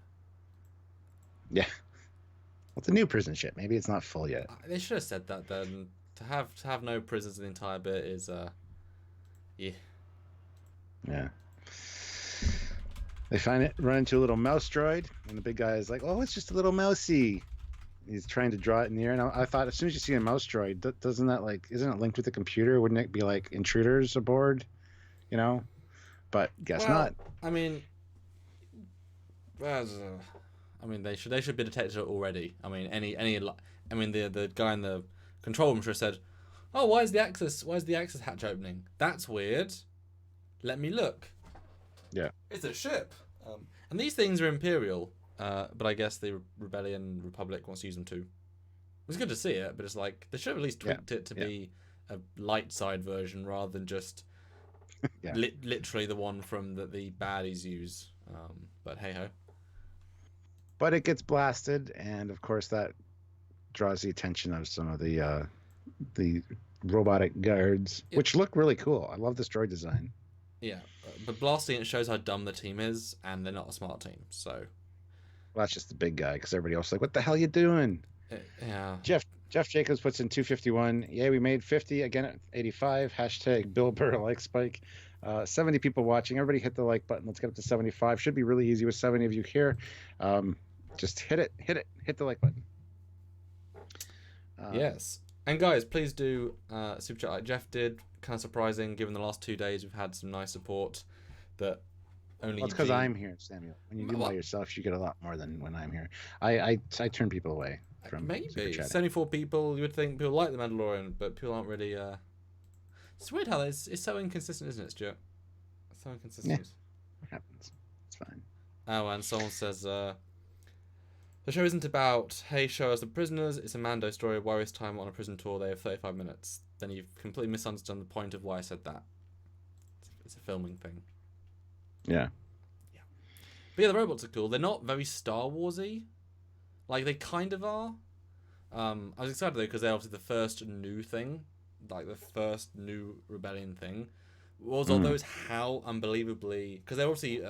Yeah. Well, it's a new prison ship. Maybe it's not full yet.
They should have said that then. To have no prisoners in the entire bit is yeah.
Yeah. They run into a little mouse droid, and the big guy is like, "Oh, it's just a little mousey." He's trying to draw it in the air, and I thought as soon as you see a mouse droid, doesn't that isn't it linked with the computer? Wouldn't it be like intruders aboard? You know, but guess not.
I mean, they should be detected already. I mean, the guy in the control room should have said, "Oh, why is the access hatch opening? That's weird. Let me look."
Yeah.
It's a ship. And these things are Imperial, but I guess the Rebellion Republic wants to use them too. It's good to see it, but it's like they should have at least tweaked it to be a light side version rather than just literally the one from the baddies use. But hey ho.
But it gets blasted, and of course that draws the attention of some of the robotic guards, which look really cool. I love this droid design.
Yeah, but blasting it shows how dumb the team is, and they're not a smart team. So,
well, that's just the big guy, because everybody else is like, "What the hell are you doing?"
Yeah.
Jeff Jacobs puts in 251. Yeah, we made 50 again at 85. Hashtag Bill Burr like Spike. 70 people watching. Everybody hit the like button. Let's get up to 75. Should be really easy with 70 of you here. Just hit the like button.
Yes. And guys, please do super chat like Jeff did. Kind of surprising, given the last 2 days we've had some nice support. That only.
Well, it's because I'm here, Samuel. When you do by yourself, you get a lot more than when I'm here. I turn people away from
maybe 74 people. You would think people like the Mandalorian, but people aren't really. It's weird how it's so inconsistent, isn't it, Stuart? It's so inconsistent.
Yeah, it happens. It's fine.
Oh, and someone says. The show isn't about, hey, show us the prisoners. It's a Mando story. Why waste time on a prison tour? They have 35 minutes. Then you've completely misunderstood the point of why I said that. It's a filming thing.
Yeah.
Yeah. But yeah, the robots are cool. They're not very Star Wars-y. Like, they kind of are. I was excited, though, because they're obviously the first new thing. Like, the first new Rebellion thing. Although it's how unbelievably... Because they're obviously...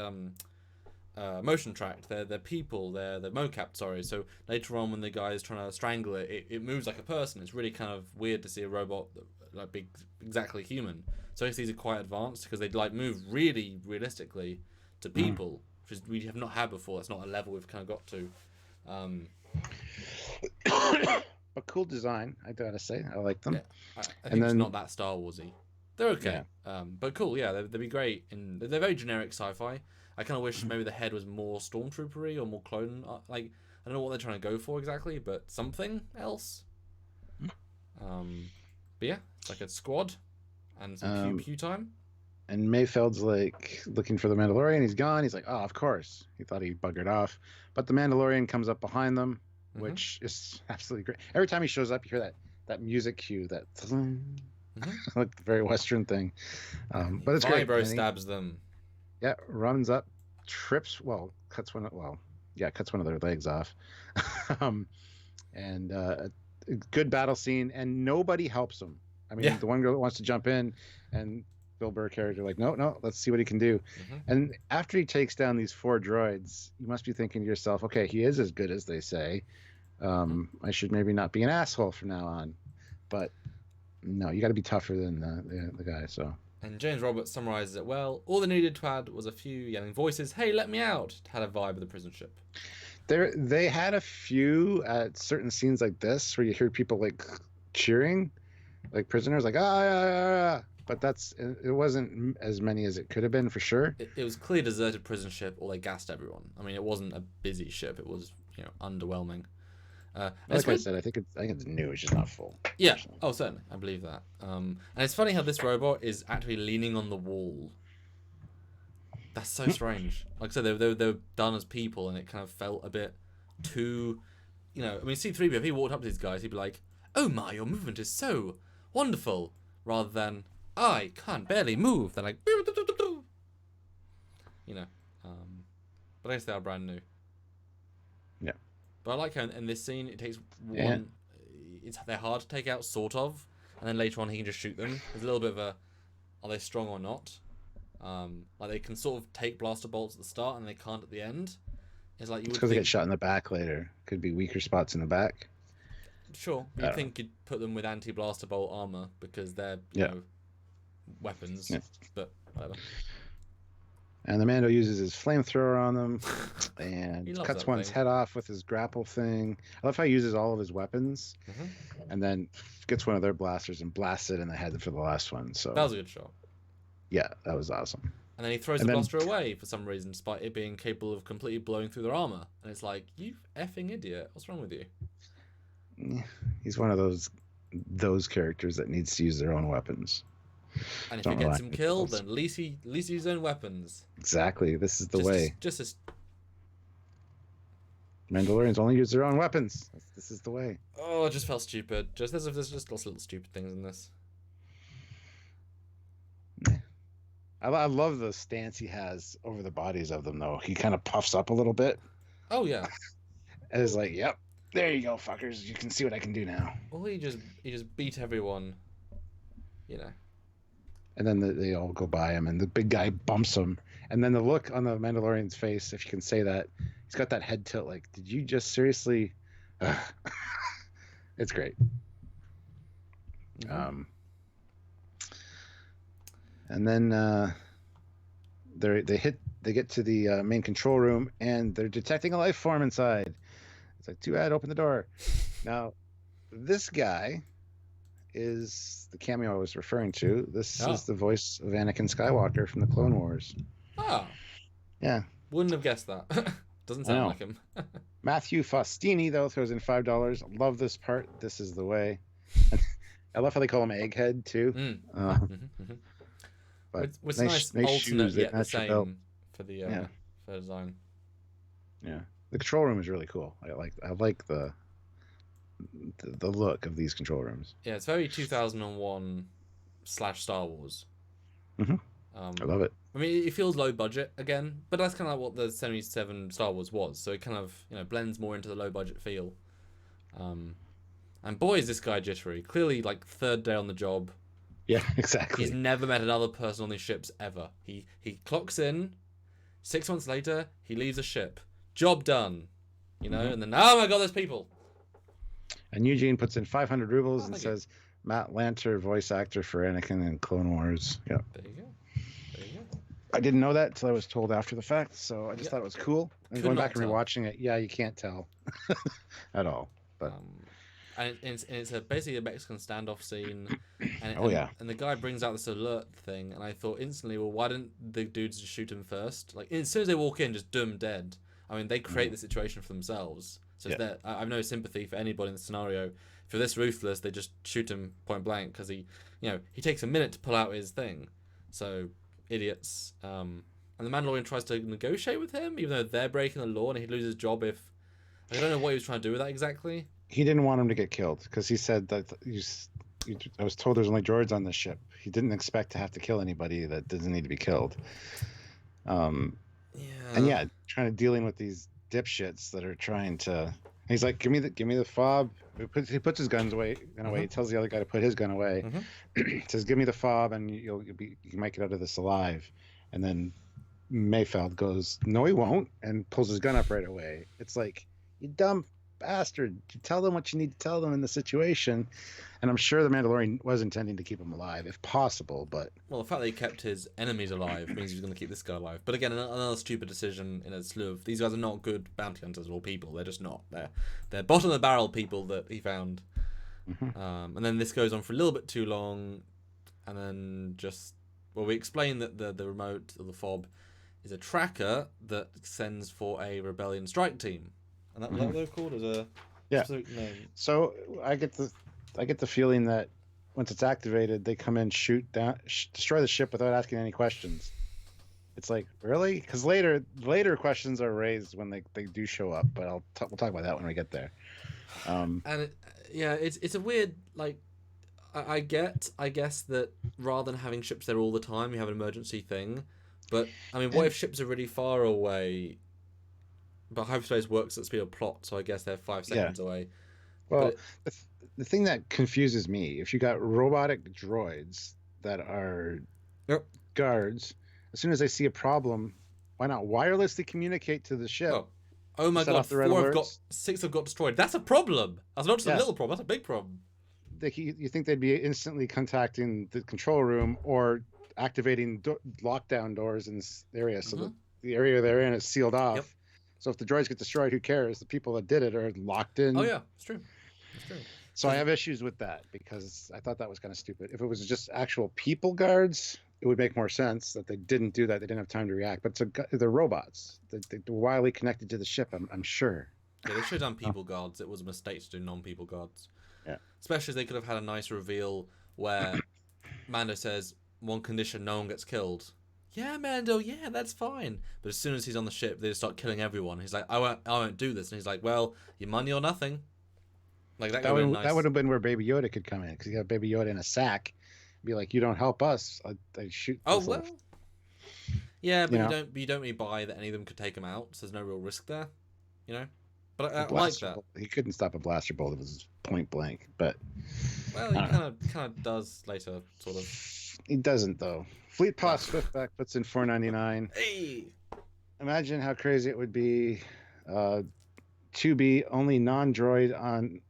motion tracked. They're people. They're mocap. Sorry. So later on, when the guy is trying to strangle it, it moves like a person. It's really kind of weird to see a robot like be exactly human. So I guess these are quite advanced because they like move really realistically to people, which is we have not had before. That's not a level we've kind of got to.
But cool design, I gotta say. I like them.
Yeah, I think it's not that Star Warsy. They're okay. Yeah. But cool. Yeah, they'd be great. They're very generic sci-fi. I kind of wish maybe the head was more stormtroopery or more clone. Like I don't know what they're trying to go for exactly, but something else. But yeah, it's like a squad and some pew time.
And Mayfeld's like looking for the Mandalorian. He's gone. He's like, oh, of course. He thought he buggered off, but the Mandalorian comes up behind them, which is absolutely great. Every time he shows up, you hear that music cue, that like the very Western thing. But it's great.
Vibro stabs them.
Yeah, runs up, trips. Well, cuts one of their legs off, and a good battle scene. And nobody helps him. I mean, the one girl that wants to jump in, and Bill Burr character like, no, let's see what he can do. And after he takes down these 4 droids, you must be thinking to yourself, okay, he is as good as they say. I should maybe not be an asshole from now on. But no, you got to be tougher than the guy. So.
And James Roberts summarizes it well. All they needed to add was a few yelling voices. Hey, let me out! Had a vibe of the prison ship.
They had a few at certain scenes like this where you hear people like cheering, like prisoners, like ah. But it wasn't as many as it could have been for sure.
It was clearly a deserted prison ship, or they gassed everyone. I mean, it wasn't a busy ship. It was underwhelming.
Like I said, I think it's new. It's just not full.
Yeah. Oh, certainly. I believe that. And it's funny how this robot is actually leaning on the wall. That's so strange. Like I said, they were done as people, and it kind of felt a bit too, I mean, C-3PO, if he walked up to these guys, he'd be like, "Oh my, your movement is so wonderful," rather than, "I can't barely move." They're like, but I guess they are brand new.
Yeah.
But I like how in this scene, it takes one... Yeah. They're hard to take out, sort of. And then later on, he can just shoot them. There's a little bit of a... Are they strong or not? Like they can sort of take blaster bolts at the start and they can't at the end. It's like you would
because they
think,
get shot in the back later. Could be weaker spots in the back.
sure, you'd think you'd put them with anti-blaster bolt armor because they're you know, weapons, but whatever.
And the Mando uses his flamethrower on them and cuts one's head off with his grapple thing. I love how he uses all of his weapons and then gets one of their blasters and blasts it in the head for the last one. So
that was a good shot.
Yeah, that was awesome.
And then he throws the blaster away for some reason, despite it being capable of completely blowing through their armor. And it's like, you effing idiot! What's wrong with you?
He's one of those characters that needs to use their own weapons.
And if he gets him killed, then at least he uses his own weapons.
Exactly. This is the way.
Just as
Mandalorians only use their own weapons. This is the way.
Oh, it just felt stupid. There's just lots of little stupid things in this.
I love the stance he has over the bodies of them, though. He kind of puffs up a little bit.
Oh yeah.
And is like, "Yep, there you go, fuckers. You can see what I can do now."
Well, he just beat everyone. You know.
And then they all go by him, and the big guy bumps him. And then the look on the Mandalorian's face, if you can say that, he's got that head tilt. Like, did you just seriously? It's great. And then they get to the main control room, and they're detecting a life form inside. It's like, too bad, open the door. Now, this guy is the cameo I was referring to. This is the voice of Anakin Skywalker from the Clone Wars.
Oh.
Yeah.
Wouldn't have guessed that. Doesn't sound like him.
Matthew Faustini, though, throws in $5. Love this part. This is the way. I love how they call him Egghead, too. But
it's nice alternate yet the same for the for design.
Yeah. The control room is really cool. I like the look of these control rooms.
Yeah, it's very 2001 / Star Wars.
I love it.
I mean, it feels low budget again, but that's kind of like what the 77 Star Wars was. So it kind of blends more into the low budget feel. And boy, is this guy jittery. Clearly, like third day on the job.
Yeah, exactly.
He's never met another person on these ships ever. He clocks in. 6 months later, he leaves a ship. Job done. And then, oh my god, there's people.
And Eugene puts in 500 rubles and says, Matt Lanter, voice actor for Anakin in Clone Wars. Yeah.
There you go.
I didn't know that until I was told after the fact, so I just thought it was cool. And going back and rewatching it, you can't tell at all. But
and it's basically a Mexican standoff scene. And, and the guy brings out this alert thing, and I thought instantly, well, why didn't the dudes just shoot him first? Like, as soon as they walk in, just do them dead. I mean, they create the situation for themselves. So I have no sympathy for anybody in the scenario. If you're this ruthless, they just shoot him point blank because he takes a minute to pull out his thing. So idiots. And the Mandalorian tries to negotiate with him, even though they're breaking the law, and he'd lose his job if. I don't know what he was trying to do with that exactly.
He didn't want him to get killed because he said that I was told there's only droids on this ship. He didn't expect to have to kill anybody that doesn't need to be killed. And trying to dealing with these dipshits that are trying to. He's like, give me the fob. He puts his guns away. He tells the other guy to put his gun away. Says, give me the fob, and you might get out of this alive. And then Mayfeld goes, no, he won't, and pulls his gun up right away. It's like, you dumb bastard. You tell them what you need to tell them in the situation. And I'm sure the Mandalorian was intending to keep him alive, if possible, but...
Well, the fact that he kept his enemies alive means he was going to keep this guy alive. But again, another stupid decision in a slew of... These guys are not good bounty hunters or people. They're just not. They're bottom-of-the-barrel people that he found. And then this goes on for a little bit too long. And then just... Well, we explain that the remote, or the fob, is a tracker that sends for a rebellion strike team. And that was what they're called as a specific name.
So I get the feeling that once it's activated, they come in, shoot down, destroy the ship without asking any questions. It's like, really? Because later questions are raised when they do show up, but we'll talk about that when we get there.
It's a weird, like, I guess that rather than having ships there all the time, you have an emergency thing. But I mean, what if ships are really far away? But hyperspace works at the speed of plot, so I guess they're 5 seconds away.
Well, the thing that confuses me, if you got robotic droids that are guards, as soon as they see a problem, why not wirelessly communicate to the ship?
Oh my
set
god,
off the red alerts?
6 have got destroyed. That's a problem. That's not just a
Yes.
little problem, that's a big problem.
You think they'd be instantly contacting the control room or activating lockdown doors in this area so that the area they're in is sealed off.
Yep.
So if the droids get destroyed, who cares? The people that did it are locked in.
Oh yeah, it's true. It's true.
So I have issues with that because I thought that was kind of stupid. If it was just actual people guards, it would make more sense that they didn't do that. They didn't have time to react. But they're robots. They're wildly connected to the ship, I'm sure.
Yeah, they should have done people guards. It was a mistake to do non-people guards.
Yeah.
Especially as they could have had a nice reveal where Mando says, one condition, no one gets killed. Yeah, Mando, yeah, that's fine. But as soon as he's on the ship, they just start killing everyone. He's like, I won't do this. And he's like, well, your money or nothing. Like that would nice.
That would have been where Baby Yoda could come in, because you have Baby Yoda in a sack. Be like, you don't help us, I shoot.
Oh well. Yeah, but you don't really buy that any of them could take him out. So there's no real risk there, you know. But I like that.
He couldn't stop a blaster bolt. It was point blank. But
well, he kind of does later, sort of.
He doesn't though. Fleet Pass Swiftback puts in $4.99.
Hey.
Imagine how crazy it would be to be only non-droid on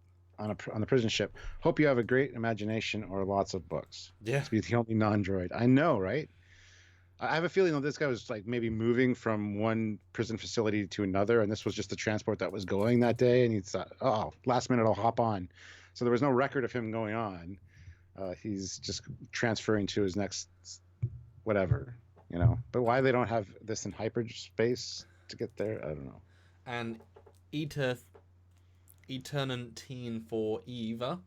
the prison ship. Hope you have a great imagination or lots of books.
Yeah.
To be the only non-droid. I know, right? I have a feeling that this guy was like maybe moving from one prison facility to another, and this was just the transport that was going that day, and he thought, oh, last minute I'll hop on. So there was no record of him going on. He's just transferring to his next whatever, you know. But why they don't have this in hyperspace to get there, I don't know.
And Eternantine for Eva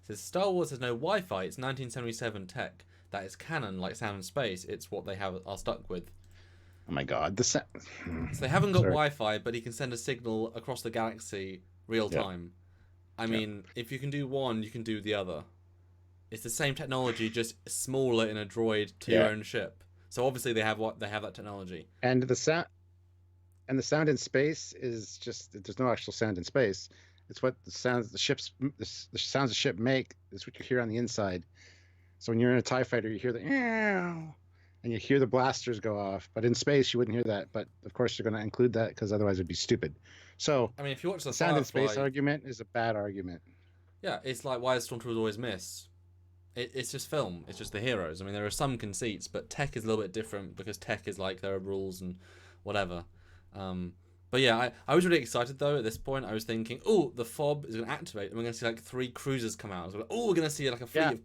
says Star Wars has no Wi-Fi. It's 1977 tech. That is canon, like sound and space. It's what they are stuck with.
Oh my god,
So they haven't got Wi-Fi, but he can send a signal across the galaxy real time. I mean, if you can do one, you can do the other. It's the same technology, just smaller in a droid to your own ship. So obviously they have that technology.
And the sound in space is just, there's no actual sound in space. It's what the sounds the sounds the ship make is what you hear on the inside. So when you're in a TIE fighter, you hear the and you hear the blasters go off. But in space, you wouldn't hear that. But of course, they're going to include that because otherwise it'd be stupid. So
I mean, if you watch the
sound in
Firefly,
space argument is a bad argument.
Yeah, it's like why Stormtroopers always miss. It's just film. It's just the heroes. I mean, there are some conceits, but tech is a little bit different because tech is like there are rules and whatever. But yeah, I was really excited though at this point. I was thinking, oh, the fob is going to activate and we're going to see like 3 cruisers come out. I was like, oh, we're going to see like a fleet of...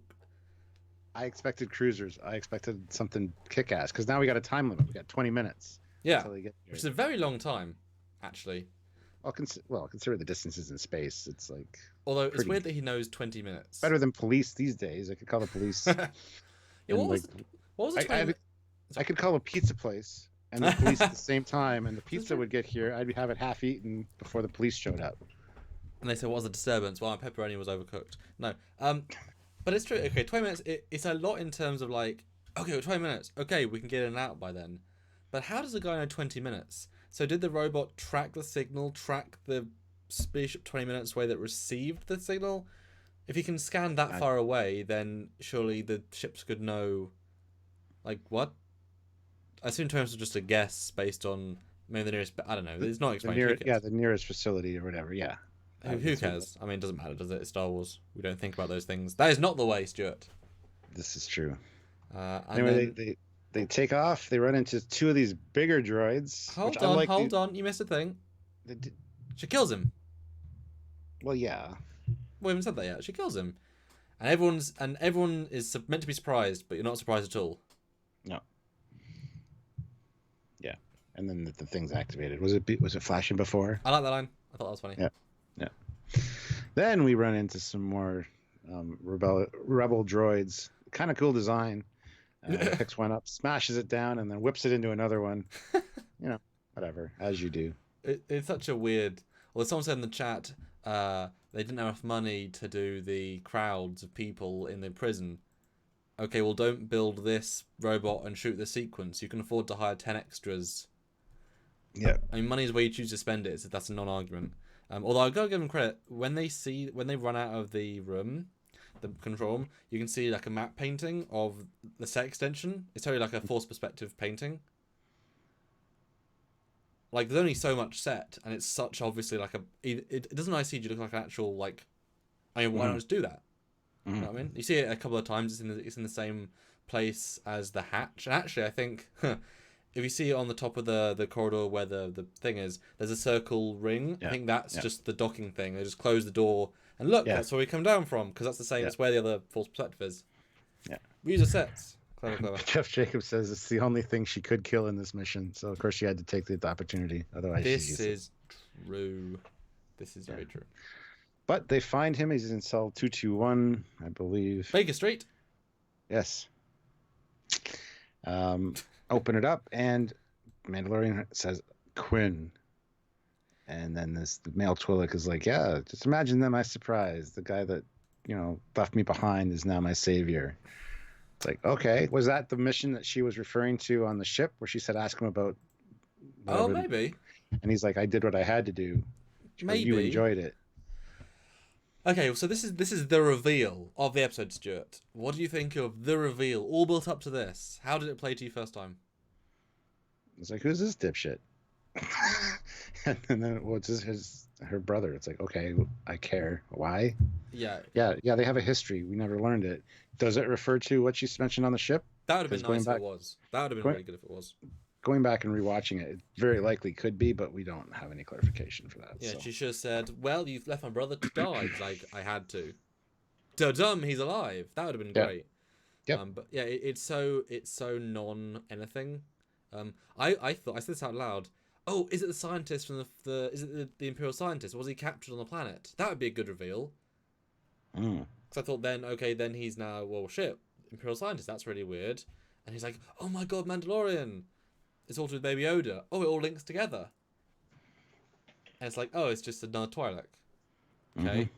I expected cruisers. I expected something kick-ass because now we got a time limit. We got 20 minutes.
Yeah, which is a very long time, actually.
Well, consider the distances in space. It's like...
Although it's weird that he knows 20 minutes.
Better than police these days. I could call the police.
What was the
I could call a pizza place and the police at the same time, and the pizza would get here. I'd have it half eaten before the police showed up.
And they said, what was the disturbance? Well, my pepperoni was overcooked. No. But it's true. Okay, 20 minutes, it's a lot in terms of like, okay, 20 minutes. Okay, we can get in and out by then. But how does a guy know 20 minutes? So did the robot track the signal, track the spaceship 20 minutes away that received the signal? If he can scan that far away, then surely the ships could know, like, what? I assume terms are just a guess based on maybe the nearest, I don't know, it's not explained.
The nearest facility or whatever, yeah.
Who cares? I mean, it doesn't matter, does it? It's Star Wars. We don't think about those things. That is not the way, Stuart.
This is true.
Anyway,
they take off. They run into 2 of these bigger droids.
Hold on. You missed a thing. She kills him.
Well, yeah.
We haven't said that yet. She kills him, and everyone is meant to be surprised, but you're not surprised at all.
No. Yeah, and then the thing's activated. Was it flashing before?
I like that line. I thought that was funny.
Yeah. Then we run into some more rebel droids. Kind of cool design. Picks one up, smashes it down, and then whips it into another one. You know, whatever, as you do.
It's such a weird... Well, someone said in the chat they didn't have enough money to do the crowds of people in the prison. Okay, well, don't build this robot and shoot the sequence. You can afford to hire 10 extras.
Yeah.
I mean, money is where you choose to spend it, so that's a non-argument. Although I've got to give them credit, when they run out of the room, the control room, you can see like a map painting of the set extension. It's totally like a forced perspective painting. Like, there's only so much set, and it's such obviously like it doesn't ICG look like an actual like. I mean, why not just do that? You know what I mean? You see it a couple of times. It's in the same place as the hatch. And actually, I think if you see it on the top of the corridor where the thing is, there's a circle ring.
Yeah.
I think that's just the docking thing. They just close the door and look. That's where we come down from, because that's the same. It's where the other false perspective is.
Yeah.
We use the sets. Clever.
Jeff Jacobs says it's the only thing she could kill in this mission, so of course she had to take the opportunity. Otherwise,
this is true. This is very true.
But they find him. He's in cell 221, I believe.
Baker Street.
Yes. Open it up, and Mandalorian says Quinn, and then the male Twi'lek is like, "Yeah, just imagine them. I surprised the guy that left me behind is now my savior." It's like, okay, was that the mission that she was referring to on the ship where she said, ask him about...
Oh, maybe.
And he's like, I did what I had to do.
Maybe.
You enjoyed it.
Okay, so this is the reveal of the episode, Stuart. What do you think of the reveal? All built up to this. How did it play to you first time?
It's like, who's this dipshit? And then what's her brother? It's like, okay, I care. Why?
Yeah.
They have a history. We never learned it. Does it refer to what she mentioned on the ship?
That would have been nice if it was. That would have been really good if it was.
Going back and rewatching it, it very likely could be, but we don't have any clarification for that.
Yeah,
so.
She should have said, well, you've left my brother to die. Like, I had to. Da-dum, he's alive. That would have been great.
Yep.
But yeah, it's so non-anything. I thought, I said this out loud, oh, is it the scientist from is it the Imperial scientist? Was he captured on the planet? That would be a good reveal. Because I thought then he's now, well, shit, Imperial scientist, that's really weird. And he's like, oh my god, Mandalorian. It's all to do with Baby Yoda. Oh, it all links together. And it's like, oh, it's just another Twi'lek. Okay.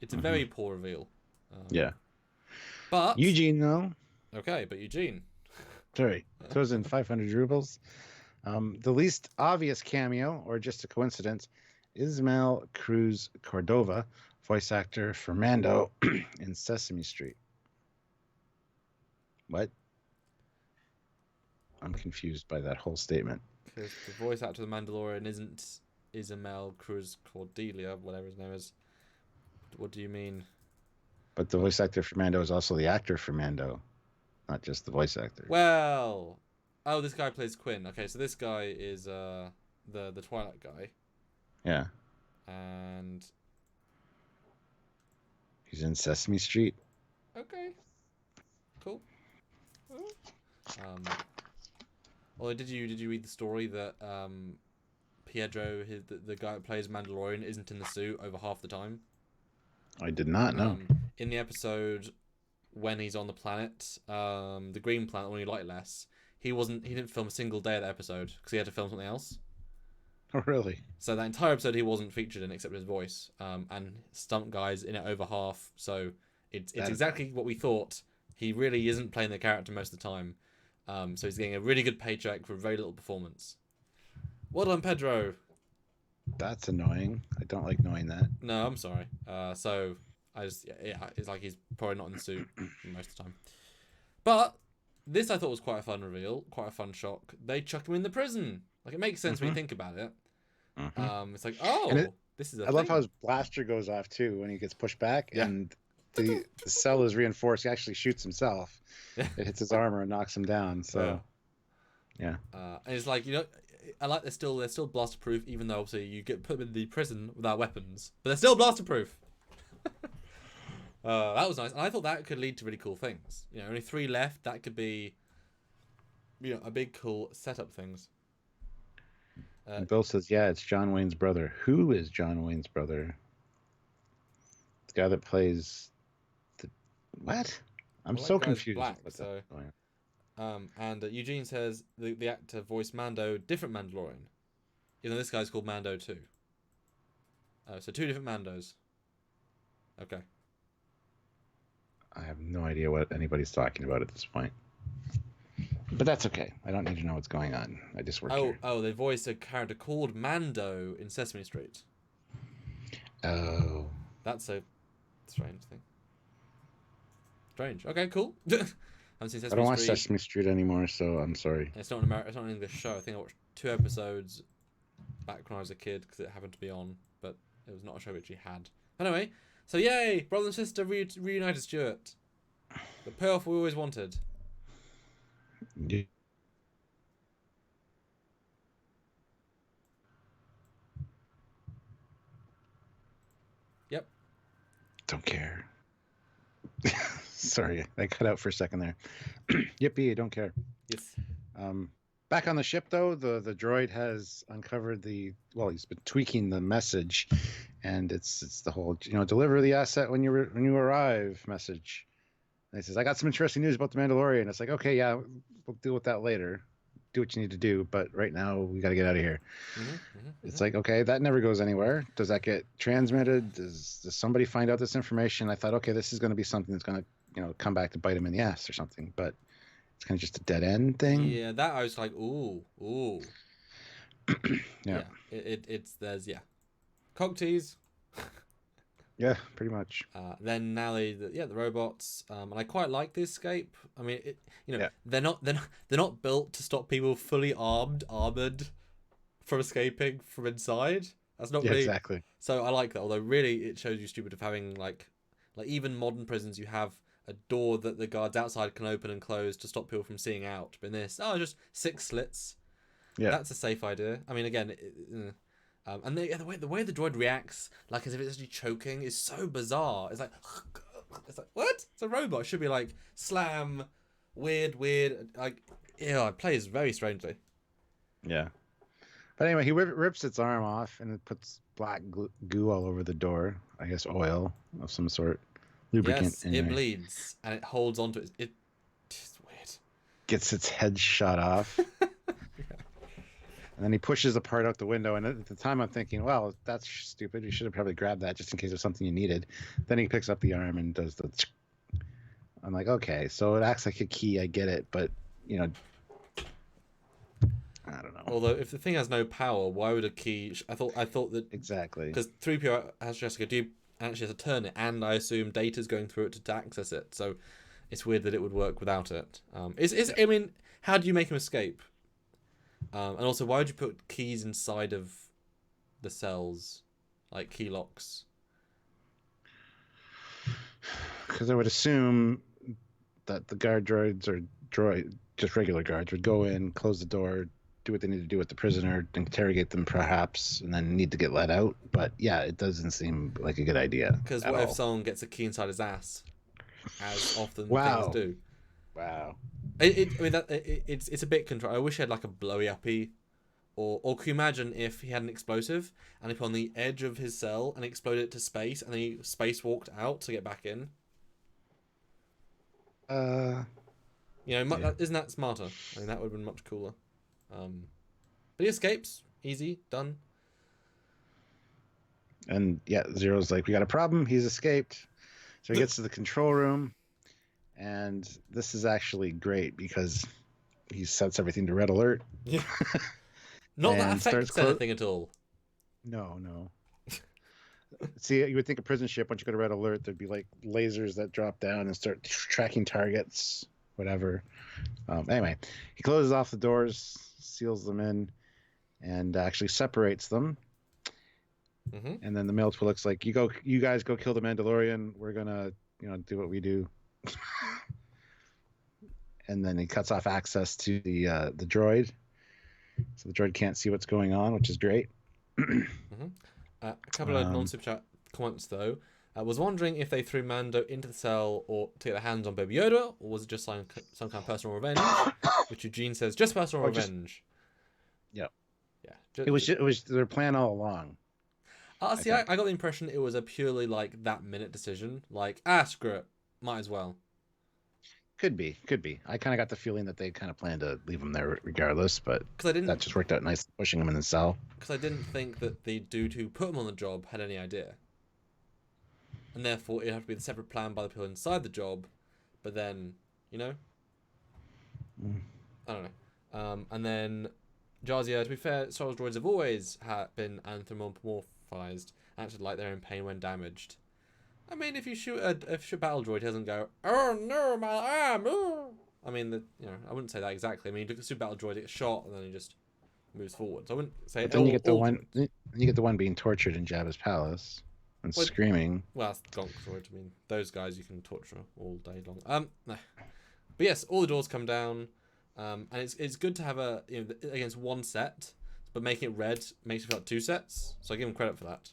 It's a very poor reveal. But
Eugene, though.
Okay, but Eugene.
Sorry. Throws in 500 rubles. The least obvious cameo, or just a coincidence, Ismael Cruz Cordova, voice actor for Mando in Sesame Street. What? I'm confused by that whole statement.
Because the voice actor of the Mandalorian isn't Ismael Cruz Cordelia, whatever his name is. What do you mean?
But the voice actor for Mando is also the actor for Mando, not just the voice actor.
Well, oh, this guy plays Quinn. Okay, so this guy is the Twi'lek guy.
Yeah.
And
he's in Sesame Street.
Okay. Cool. Or did you read the story that Pedro, the guy that plays Mandalorian, isn't in the suit over half the time?
I did not know.
In the episode when he's on the planet, the green planet, when you like less, he didn't film a single day of the episode because he had to film something else.
Oh, really?
So that entire episode he wasn't featured in except his voice, and stunt guys in it over half. So it's exactly what we thought. He really isn't playing the character most of the time. So he's getting a really good paycheck for very little performance. Well done, Pedro.
That's annoying. I don't like knowing that.
No, I'm sorry. So I just it's like he's probably not in the suit most of the time. But this I thought was quite a fun reveal, quite a fun shock. They chuck him in the prison. Like, it makes sense when you think about it. It's like, oh, this is a
I love how his blaster goes off too when he gets pushed back, and the cell is reinforced. He actually shoots himself. It hits his armor and knocks him down. So, yeah.
And it's like, I like they're still blaster proof, even though obviously you get put in the prison without weapons, but they're still blaster proof. That was nice, and I thought that could lead to really cool things. Only 3 left. That could be, a big cool setup things.
And Bill says, "Yeah, it's John Wayne's brother." Who is John Wayne's brother? The guy that plays the what? I'm so confused.
Black, so. And Eugene says the actor voiced Mando, different Mandalorian. This guy's called Mando too. So 2 different Mandos. Okay.
I have no idea what anybody's talking about at this point. But that's okay. I don't need to know what's going on. I just work here.
Oh, they voiced a character called Mando in Sesame Street.
Oh.
That's a strange thing. Strange. Okay, cool. Haven't seen Sesame
I don't watch
Street.
Sesame Street anymore, so I'm sorry.
It's not an It's not an English show. I think I watched 2 episodes back when I was a kid because it happened to be on, but it was not a show which he had. Anyway, so yay, brother and sister reunited, Stuart. The payoff we always wanted.
Yeah.
Yep.
Don't care. Sorry, I cut out for a second there. Yippee, I don't care.
Yes.
Back on the ship, though, the droid has uncovered he's been tweaking the message, and it's the whole, deliver the asset when you arrive message. And he says, I got some interesting news about the Mandalorian. It's like, okay, yeah, we'll deal with that later. Do what you need to do, but right now we got to get out of here. It's like, okay, that never goes anywhere. Does that get transmitted? Does somebody find out this information? I thought, okay, this is going to be something that's going to, come back to bite him in the ass or something, but it's kind of just a dead end thing.
Yeah, that I was like, ooh.
Yeah.
There's cock tease.
Yeah, pretty much.
Then now the robots, and I quite like the escape. I mean, they're not built to stop people fully armored from escaping from inside. That's not really
Exactly.
So I like that. Although really, it shows you stupid of having like even modern prisons, you have a door that the guards outside can open and close to stop people from seeing out. But in this, just 6 slits.
Yeah,
That's a safe idea. I mean, again. And the way the droid reacts, like as if it's actually choking, is so bizarre. It's like what? It's a robot. It should be like slam, weird, like it plays very strangely.
Yeah. But anyway, he rips its arm off and it puts black goo all over the door. I guess oil of some sort, lubricant.
Yes,
anyway.
it bleeds and it holds onto it. It's weird.
Gets its head shot off. And then he pushes the part out the window. And at the time, I'm thinking, well, that's stupid. You should have probably grabbed that just in case of something you needed. Then he picks up the arm and does the. I'm like, okay, so it acts like a key. I get it, but I don't know.
Although, if the thing has no power, why would a key? I thought that
Exactly.
because 3PO has Jessica do actually has to turn it, and I assume Data's going through it to access it. So it's weird that it would work without it. I mean, how do you make him escape? And also, why would you put keys inside of the cells, like key locks?
Because I would assume that the guard droids or just regular guards would go in, close the door, do what they need to do with the prisoner, interrogate them perhaps, and then need to get let out. But yeah, it doesn't seem like a good idea.
Because what if someone gets a key inside his ass, as often
Wow.
things do?
Wow.
It's a bit control. I wish he had like a blowy uppy, or can you imagine if he had an explosive and he put on the edge of his cell and exploded it to space and then he space walked out to get back in? Isn't that smarter? I mean, that would have been much cooler. But he escapes, easy, done.
And yeah, Zero's like, we got a problem. He's escaped. So he gets to the control room. And this is actually great because he sets everything to red alert.
Yeah. Not that
And
affects
starts
anything at all.
No. See, you would think a prison ship, once you go to red alert, there'd be like lasers that drop down and start tracking targets, whatever. Anyway, he closes off the doors, seals them in, and actually separates them.
Mm-hmm.
And then the male Twi'lek's like, you guys go kill the Mandalorian. We're gonna, do what we do. And then he cuts off access to the droid, so the droid can't see what's going on, which is great.
Mm-hmm. A couple of non-super chat comments though. I was wondering if they threw Mando into the cell or to get their hands on Baby Yoda, or was it just some kind of personal revenge? Which Eugene says just personal revenge.
Yeah.
Yeah.
It was their plan all along.
I got the impression it was a purely like that minute decision. Like, screw it, might as well.
Could be. I kind of got the feeling that they kind of planned to leave him there regardless, but that just worked out nice, pushing him in the cell.
Because I didn't think that the dude who put him on the job had any idea. And therefore, it'd have to be a separate plan by the people inside the job. But then, I don't know. And then, Jazia, to be fair, Star Wars droids have always been anthropomorphized, acted like they're in pain when damaged. I mean, if you shoot a battle droid, he doesn't go, "Oh no, my arm!" Oh. I mean, I wouldn't say that exactly. I mean, you look at a super battle droid, it gets shot, and then he just moves forward. So I wouldn't say.
But then you get the one.
droids.
Then you get the one being tortured in Jabba's palace and
Well,
screaming.
Well, that's Gonk droid. I mean, those guys you can torture all day long. No. But yes, all the doors come down, and it's good to have against one set, but making it red makes it feel like two sets. So I give him credit for that.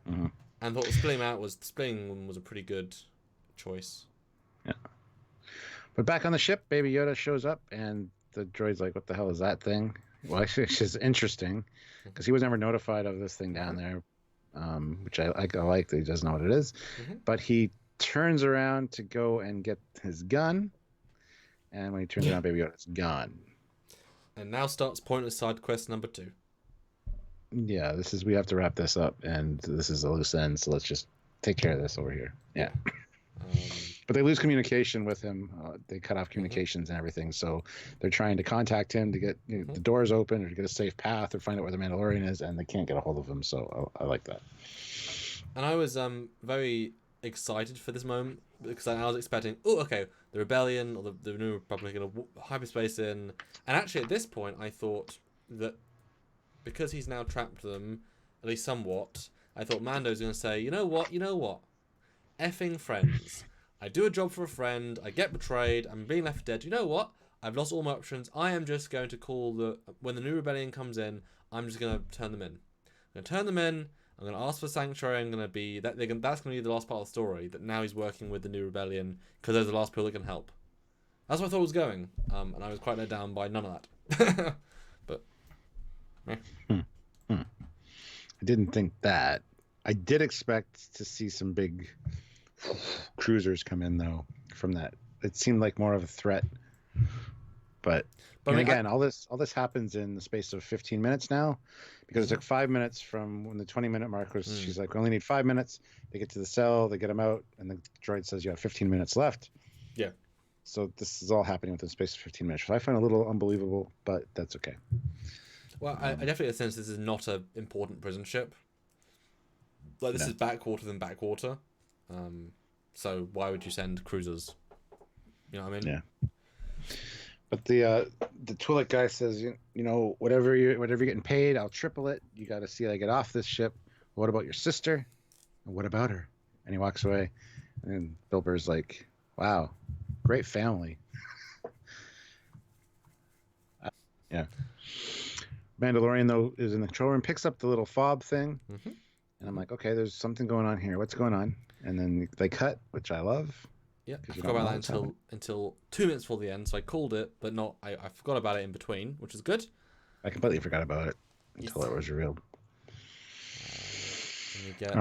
Mm-hmm.
And thought splitting one was a pretty good choice.
Yeah. But back on the ship, Baby Yoda shows up, and the droid's like, "What the hell is that thing?" Well, actually, it's just interesting because he was never notified of this thing down there, which I like that he doesn't know what it is.
Mm-hmm.
But he turns around to go and get his gun, and when he turns around, Baby Yoda's gone.
And now starts pointless side quest number 2.
Yeah, we have to wrap this up, and this is a loose end, so let's just take care of this over here. Yeah. But they lose communication with him. They cut off communications and everything, so they're trying to contact him to get the doors open or to get a safe path or find out where the Mandalorian is, and they can't get a hold of him, so I like that.
And I was very excited for this moment because I was expecting, the rebellion or the New Republic in a hyperspace in, and actually at this point I thought that because he's now trapped them, at least somewhat, I thought Mando's going to say, you know what, effing friends. I do a job for a friend, I get betrayed, I'm being left dead. You know what? I've lost all my options. I am just going to when the New Rebellion comes in, I'm just going to turn them in. I'm going to turn them in, I'm going to ask for sanctuary, I'm going to be, that's going to be the last part of the story, that now he's working with the New Rebellion, because they're the last people that can help. That's what I thought it was going, and I was quite let down by none of that. But,
I didn't think that. I did expect to see some big cruisers come in, though, from that. It seemed like more of a threat. But again, all this happens in the space of 15 minutes now, because it took 5 minutes from when the 20-minute mark was. She's like, we only need 5 minutes. They get to the cell, they get him out, and the droid says you have 15 minutes left.
Yeah.
So this is all happening within the space of 15 minutes, which I find a little unbelievable, but that's okay.
Well, I definitely sense this is not an important prison ship. Like, this is backwater than backwater. So why would you send cruisers? You know what I mean?
Yeah. But the Twi'lek guy says, whatever you're getting paid, I'll triple it. You got to see I get off this ship. What about your sister? And what about her? And he walks away. And Bill Burr's like, wow, great family. Yeah. Mandalorian, though, is in the control room, picks up the little fob thing.
Mm-hmm.
And I'm like, okay, there's something going on here. What's going on? And then they cut, which I love.
Yeah, I forgot about that until 2 minutes before the end, so I called it, but not. I forgot about it in between, which is good.
I completely forgot about it until it was revealed.
And you get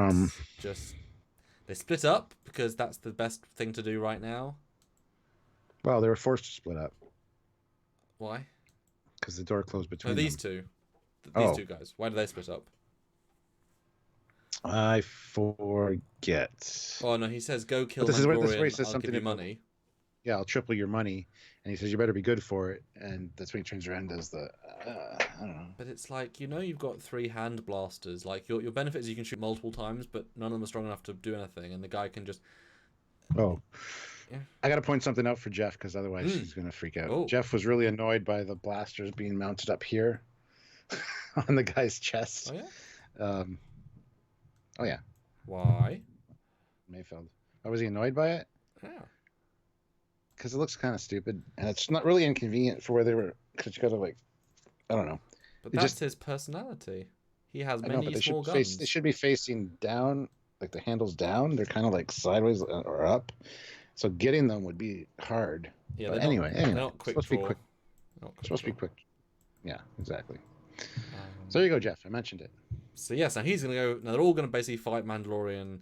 they split up because that's the best thing to do right now.
Well, they were forced to split up.
Why?
Because the door closed between
these
them.
These two guys. Why did they split up?
I forget.
Oh no, he says go kill
this
Mandalorian.
is where he says
I'll
something
give you money.
Yeah, I'll triple your money, and he says you better be good for it. And that's when he turns around and does the I don't know.
But it's like, you've got 3 hand blasters. Like your benefit is you can shoot multiple times, but none of them are strong enough to do anything, and the guy can just.
Oh.
Yeah.
I got to point something out for Jeff because otherwise he's going to freak out. Oh. Jeff was really annoyed by the blasters being mounted up here on the guy's chest.
Oh yeah.
Oh yeah.
Why?
Mayfeld. Why was he annoyed by it?
Yeah.
Because it looks kind of stupid, and it's not really inconvenient for where they were. Because you got to I don't know.
But that's his personality. He has many small guns.
They should be facing down, like the handles down. They're kind of like sideways or up. So getting them would be hard.
Yeah.
But
anyway, they're not quick.
Supposed to be quick. Supposed to be quick. Yeah, exactly. So there you go, Jeff. I mentioned it.
So yes, now he's gonna go. Now they're all gonna basically fight Mandalorian.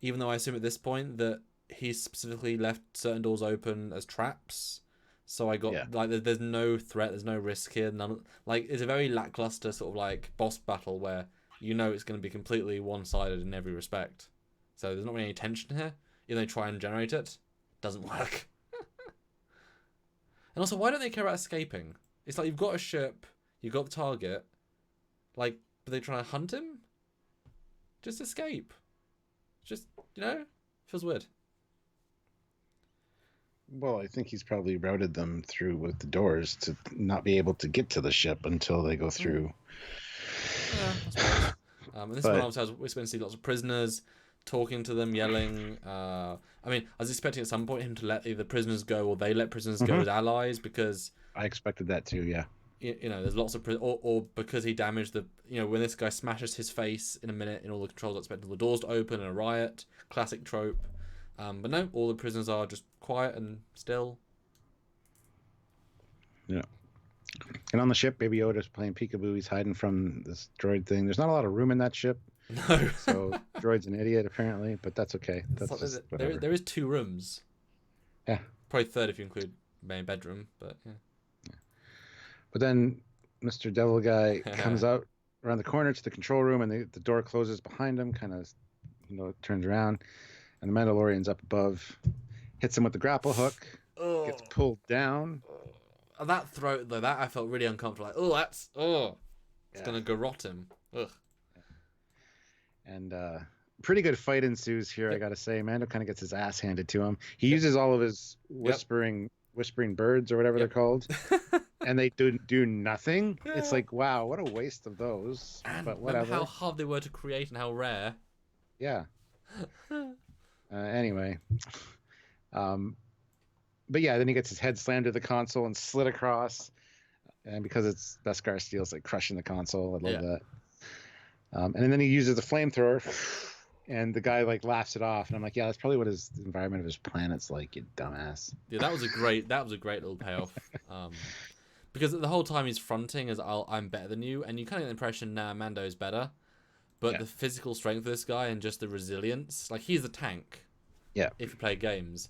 Even though I assume at this point that he's specifically left certain doors open as traps. So I got there's no threat, there's no risk here. It's a very lackluster sort of like boss battle where it's going to be completely one-sided in every respect. So there's not really any tension here. Even though they try and generate it, doesn't work. And also, why don't they care about escaping? It's like you've got a ship, you've got the target, but they trying to hunt him? Just escape. Just, feels weird.
Well, I think he's probably routed them through with the doors to not be able to get to the ship until they go through.
Yeah, I suppose. And this
But-
one, obviously, we're going to see lots of prisoners talking to them, yelling. I was expecting at some point him to let either prisoners go or they let prisoners go as allies, because
I expected that too, yeah.
there's lots of or because he damaged the when this guy smashes his face in a minute in all the controls, expecting the doors to open and a riot, classic trope. But no, all the prisoners are just quiet and still.
Yeah. And on the ship, Baby Yoda's playing peekaboo. He's hiding from this droid thing. There's not a lot of room in that ship.
No.
So droid's an idiot apparently, but that's okay. That's
So
just whatever.
there is 2 rooms.
Yeah.
Probably 3rd if you include main bedroom, but yeah.
But then Mr. Devil Guy comes out around the corner to the control room, and the door closes behind him, kind of, turns around, and the Mandalorian's up above, hits him with the grapple hook, gets pulled down.
That throat, though, that I felt really uncomfortable. Like, it's going to garrot him. Ugh.
And pretty good fight ensues here, I gotta say. Mando kind of gets his ass handed to him. He uses all of his whispering birds or whatever they're called, and they do nothing. Yeah. It's like, wow, what a waste of those. But whatever.
How hard they were to create and how rare.
Yeah. Anyway. But yeah, then he gets his head slammed to the console and slid across. And because it's Beskar steel, it's like crushing the console. I love that. And then he uses the flamethrower, and the guy like laughs it off. And I'm like, yeah, that's probably what the environment of his planet's like, you dumbass.
Yeah, that was a great little payoff. Because the whole time he's fronting as I'm better than you, and you kind of get the impression now Mando's better. But the physical strength of this guy and just the resilience, like he's the tank.
Yeah.
If you play games.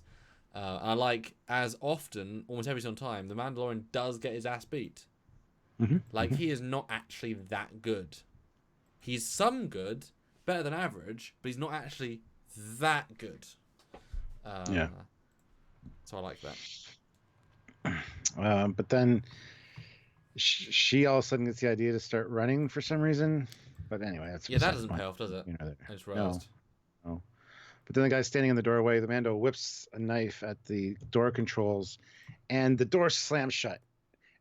And I like, as often, almost every single time, the Mandalorian does get his ass beat.
Mm-hmm.
Like, he is not actually that good. He's some good, better than average, but he's not actually that good. So I like that.
But then she all of a sudden gets the idea to start running for some reason. But anyway, that's
that doesn't pay off, does it? I just realized.
No. But then the guy's standing in the doorway. The Mando whips a knife at the door controls, and the door slams shut.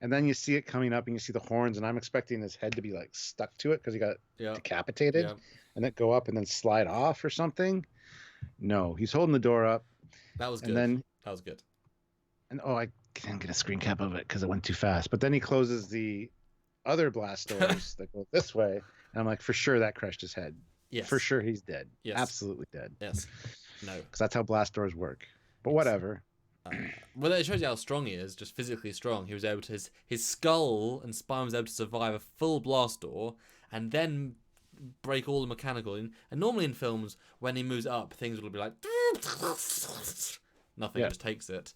And then you see it coming up, and you see the horns, and I'm expecting his head to be like stuck to it because he got decapitated, and then go up and then slide off or something. No, he's holding the door up.
That was good.
And then,
that was good.
And I can't get a screen cap of it because it went too fast. But then he closes the other blast doors that go this way, and I'm like, for sure that crushed his head.
Yes.
For sure he's dead.
Yes.
Absolutely dead.
Yes. No.
Because that's how blast doors work. But whatever.
Well, it shows you how strong he is, just physically strong. He was able to, his skull and spine was able to survive a full blast door and then break all the mechanical. And normally in films, when he moves up, things will be like, nothing, just takes it.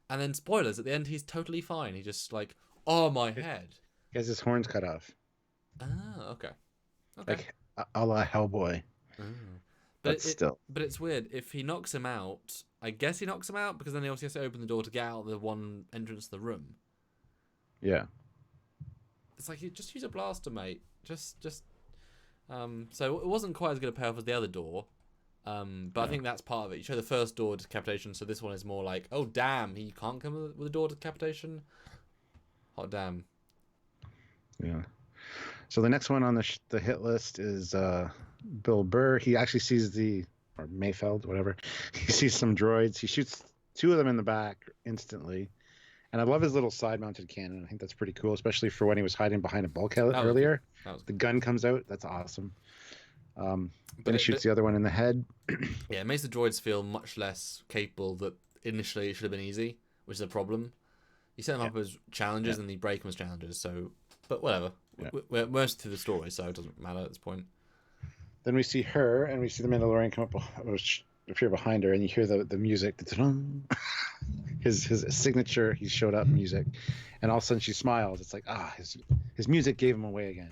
And then, spoilers, at the end, he's totally fine. He just like, oh, my head.
He has his horns cut off.
Ah, okay.
Like a la Hellboy. But still.
But it's weird. If he knocks him out, I guess he knocks him out because then he also has to open the door to get out the one entrance to the room.
Yeah.
It's like, you just use a blaster, mate. So it wasn't quite as good a payoff as the other door. But I think that's part of it. You show the first door decapitation, so this one is more like, oh damn, he can't come with a door decapitation. Hot damn.
Yeah. So the next one on the hit list is Bill Burr. He actually sees or Mayfeld, whatever. He sees some droids. He shoots 2 of them in the back instantly. And I love his little side-mounted cannon. I think that's pretty cool, especially for when he was hiding behind a bulkhead earlier. The gun comes out. That's awesome. Then he shoots the other one in the head.
Yeah, it makes the droids feel much less capable that initially it should have been easy, which is a problem. You set them up as challenges and you break them as challenges, so... But whatever. Yeah. We're most to the story, so it doesn't matter at this point.
Then we see her, and we see the Mandalorian come up, appear behind her, and you hear the music. His signature, he showed up music. And all of a sudden she smiles. It's like, his music gave him away again.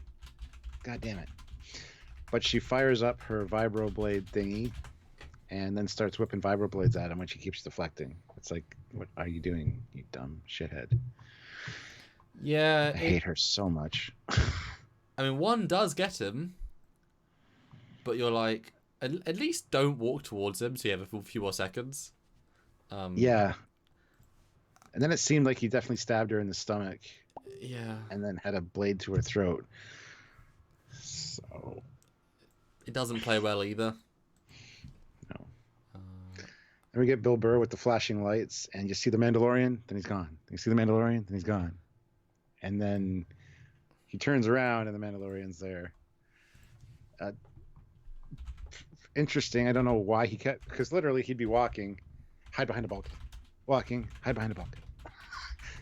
God damn it. But she fires up her vibroblade thingy, and then starts whipping vibroblades at him when she keeps deflecting. It's like, what are you doing, you dumb shithead?
Yeah.
I hate her so much.
I mean, one does get him, but you're like, at least don't walk towards him so you have a few more seconds.
Yeah. And then it seemed like he definitely stabbed her in the stomach
Yeah.
and then had a blade to her throat. So
It doesn't play well either.
no. Then we get Bill Burr with the flashing lights, and you see the Mandalorian, then he's gone. You see the Mandalorian, then he's gone. And then he turns around, and the Mandalorian's there. Interesting. I don't know why he kept, because literally he'd be walking, hide behind a bulkhead, walking, hide behind a bulkhead.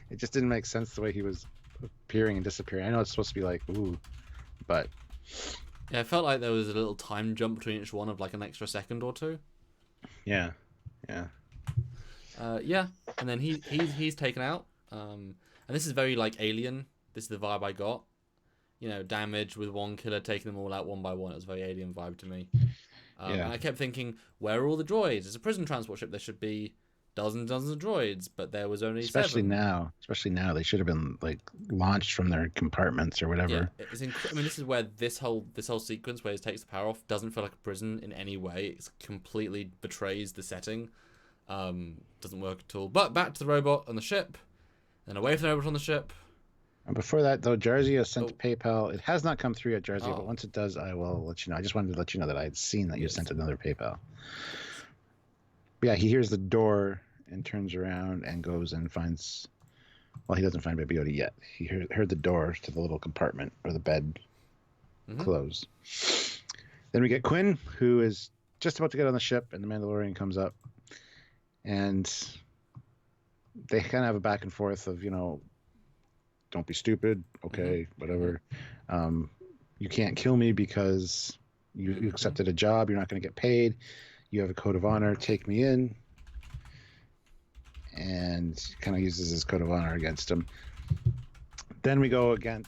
It just didn't make sense the way he was appearing and disappearing. I know it's supposed to be like, ooh, but
yeah, it felt like there was a little time jump between each one of like an extra second or two.
yeah.
Yeah, and then he's taken out. And this is very like Alien. This is the vibe I got. You know, damage with one killer taking them all out one by one. It was a very Alien vibe to me. And I kept thinking, where are all the droids? It's a prison transport ship. There should be dozens of droids, but there was only
Especially
7.
Especially now, they should have been like launched from their compartments or whatever.
Yeah, it's I mean, this is where this whole sequence where he takes the power off doesn't feel like a prison in any way. It completely betrays the setting. Doesn't work at all. But back to the robot on the ship, and away from the robot on the ship.
And before that, though, Jarzy has sent PayPal. It has not come through yet, Jarzy, but once it does, I will let you know. I just wanted to let you know that I had seen that you sent another PayPal. But yeah, he hears the door and turns around and goes and finds. Well, he doesn't find Baby Yoda yet. He heard the door to the little compartment or the bed close. Then we get Quinn, who is just about to get on the ship, and the Mandalorian comes up, and they kind of have a back and forth of, you know, don't be stupid, okay, whatever. You can't kill me because you accepted a job. You're not going to get paid. You have a code of honor. Take me in. And kind of uses his code of honor against him. Then we go again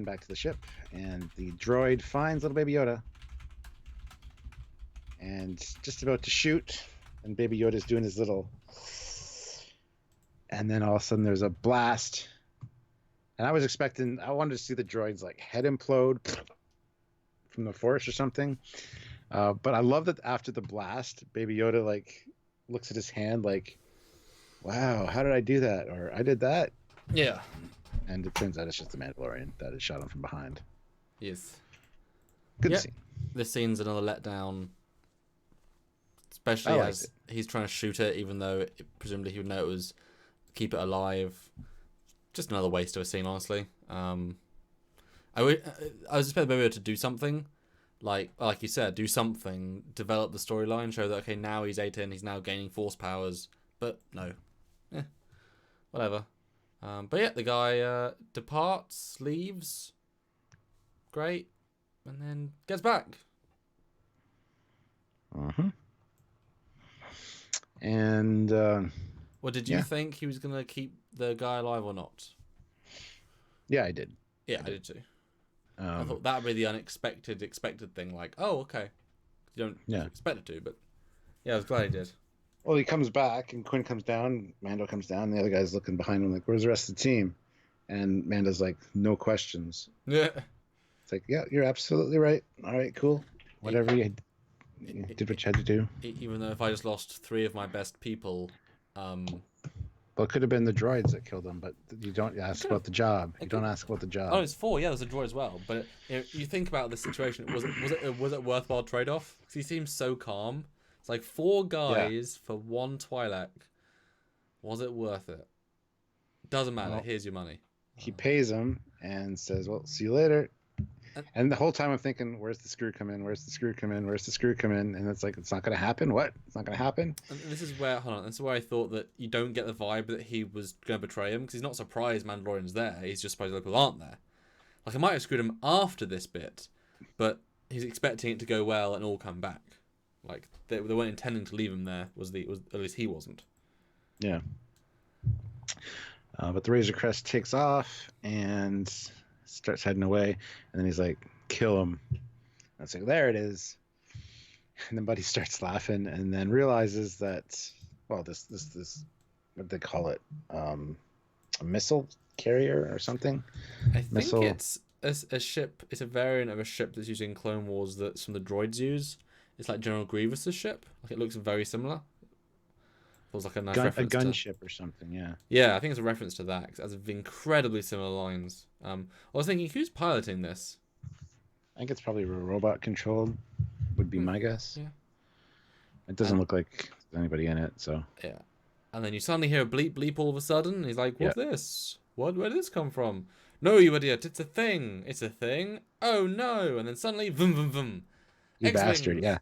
back to the ship, and the droid finds little Baby Yoda and just about to shoot, and Baby Yoda's doing his little, and then all of a sudden there's a blast. And I wanted to see the droid's like head implode from the Force or something. But I love that after the blast, Baby Yoda like looks at his hand like, wow, how did I do that? Or I did that.
Yeah.
And it turns out it's just the Mandalorian that had shot him from behind.
Yes.
Good scene.
This scene's another letdown. Especially as he's trying to shoot it, even though presumably he would know it was keep it alive. Just another waste of a scene, honestly. I was expecting Baby Yoda to do something, like you said, do something, develop the storyline, show that okay, now he's 18, he's now gaining Force powers, but no, whatever. But yeah, the guy departs, leaves, great, and then gets back.
And
well, did you think he was gonna keep the guy alive or not?
Yeah, I did.
Yeah, I did too. I thought that would be the expected thing. Like, oh, okay, you don't expect it to, but yeah, I was glad he did.
Well, he comes back, and Quinn comes down, Mando comes down, and the other guy's looking behind him like, where's the rest of the team? And Mando's like, no questions.
Yeah.
It's like, yeah, you're absolutely right. All right, cool. Whatever you did what you had to do.
Even though if I just lost 3 of my best people...
Well, it could have been the droids that killed him, but you don't ask about the job. You don't ask about the job.
Oh, it's 4. Yeah, there's a droid as well. But you think about the situation. Was it a worthwhile trade-off? Because he seems so calm. It's like 4 guys for 1 Twi'lek. Was it worth it? Doesn't matter. Well, here's your money.
He pays him and says, well, see you later. And the whole time I'm thinking, where's the screw come in? Where's the screw come in? Where's the screw come in? And it's like, it's not going to happen. What? It's not going to happen.
And this is where, this is where I thought that you don't get the vibe that he was going to betray him, because he's not surprised Mandalorian's there. He's just surprised people aren't there. Like, I might have screwed him after this bit, but he's expecting it to go well and all come back. Like, they weren't intending to leave him there. At least he wasn't.
Yeah. But the Razor Crest takes off and starts heading away, and then he's like, kill him. And it's like, there it is. And then Buddy starts laughing and then realizes that, well, this what do they call it, a missile carrier or something.
I think it's a ship. It's a variant of a ship that's used in Clone Wars that some of the droids use. it's like General Grievous's ship. Like it looks very similar. Feels like a nice reference to
gunship or something. Yeah.
Yeah, I think it's a reference to that 'cause it has incredibly similar lines. I was thinking, who's piloting this?
I think it's probably robot controlled. Would be my guess.
Yeah.
It doesn't look like there's anybody in it, so.
Yeah. And then you suddenly hear a bleep bleep all of a sudden. And he's like, what's this? Where did this come from? No, you idiot. It's a thing. It's a thing. Oh, no. And then suddenly, vum, vum, vum.
You bastard, yeah.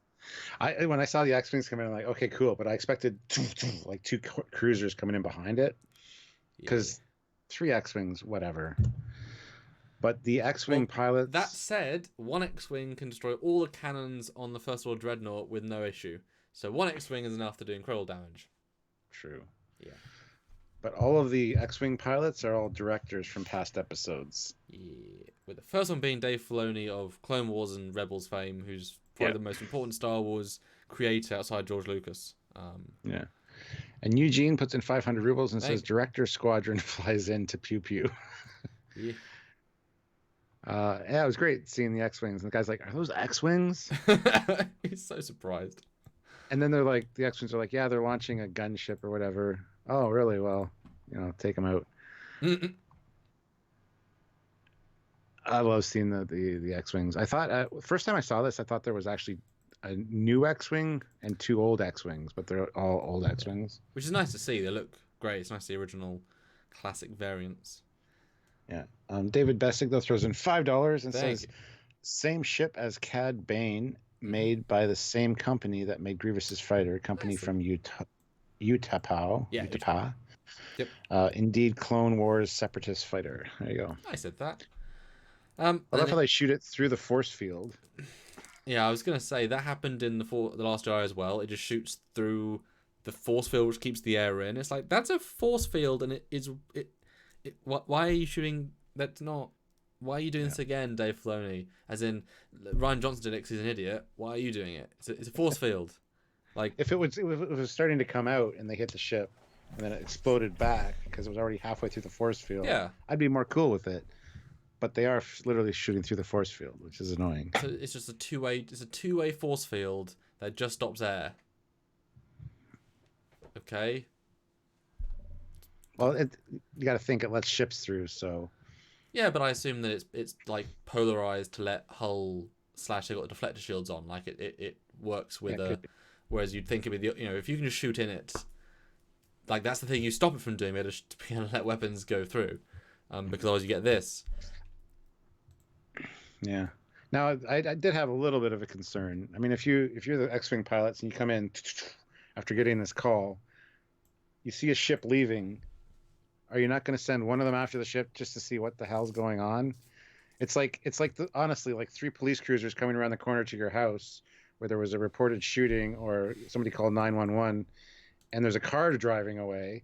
When I saw the X-Wings come in, I'm like, okay, cool. But I expected like two cruisers coming in behind it. Because 3 X-Wings, whatever. But the X-Wing pilots...
That said, 1 X-Wing can destroy all the cannons on the First World Dreadnought with no issue. So 1 X-Wing is enough to do incredible damage.
True.
Yeah.
But all of the X-Wing pilots are all directors from past episodes.
Yeah. With the first one being Dave Filoni of Clone Wars and Rebels fame, who's probably the most important Star Wars creator outside George Lucas.
Yeah. And Eugene puts in 500 rubles and says, Director Squadron flies in to pew pew.
Yeah.
Yeah, it was great seeing the X-Wings. And the guy's like, are those X-Wings?
He's so surprised.
And then they're like, the X-Wings are like, yeah, they're launching a gunship or whatever. Oh, really? Well, take them out. I love seeing the X-Wings. I thought, first time I saw this, I thought there was actually a new X-Wing and 2 old X-Wings, but they're all old X-Wings.
Which is nice to see. They look great. It's nice to see original classic variants.
Yeah. David Bessick, though, throws in $5 and says, same ship as Cad Bane, made by the same company that made Grievous's fighter, company from Utah. Utah.
Yep.
Indeed, Clone Wars separatist fighter. There you go.
I said that.
I love how they shoot it through the force field.
Yeah, I was gonna say that happened in the Last Jedi as well. It just shoots through the force field, which keeps the air in. It's like that's a force field, and why are you shooting? That's not. Why are you doing this again, Dave Filoni? As in, Ryan Johnson did it 'cause he's an idiot. Why are you doing it? It's a force field. Like
if it was starting to come out and they hit the ship and then it exploded back because it was already halfway through the force field.
Yeah,
I'd be more cool with it. But they are literally shooting through the force field, which is annoying.
So it's just a two-way. It's a two-way force field that just stops air. Okay.
Well, you got to think it lets ships through, so.
Yeah, but I assume that it's like polarized to let hull / they got the deflector shields on. Like it works with whereas you'd think it'd be if you can just shoot in it, like that's the thing you stop it from doing. To be able to let weapons go through, because otherwise you get this.
Yeah. Now I did have a little bit of a concern. I mean, if you're the X-Wing pilots and you come in after getting this call, you see a ship leaving. Are you not going to send one of them after the ship just to see what the hell's going on? It's like honestly, like 3 police cruisers coming around the corner to your house where there was a reported shooting or somebody called 911 and there's a car driving away.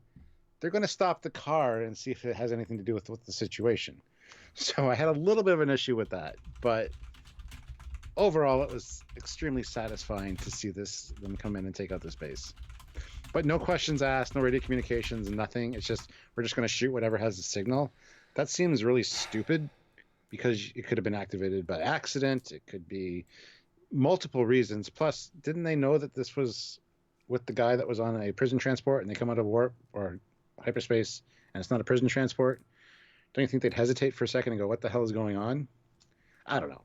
They're going to stop the car and see if it has anything to do with the situation. So I had a little bit of an issue with that, but overall it was extremely satisfying to see them come in and take out this base. But no questions asked, no radio communications, nothing. It's just, we're just going to shoot whatever has a signal. That seems really stupid because it could have been activated by accident. It could be multiple reasons. Plus, didn't they know that this was with the guy that was on a prison transport and they come out of warp or hyperspace and it's not a prison transport? Don't you think they'd hesitate for a second and go, what the hell is going on? I don't know.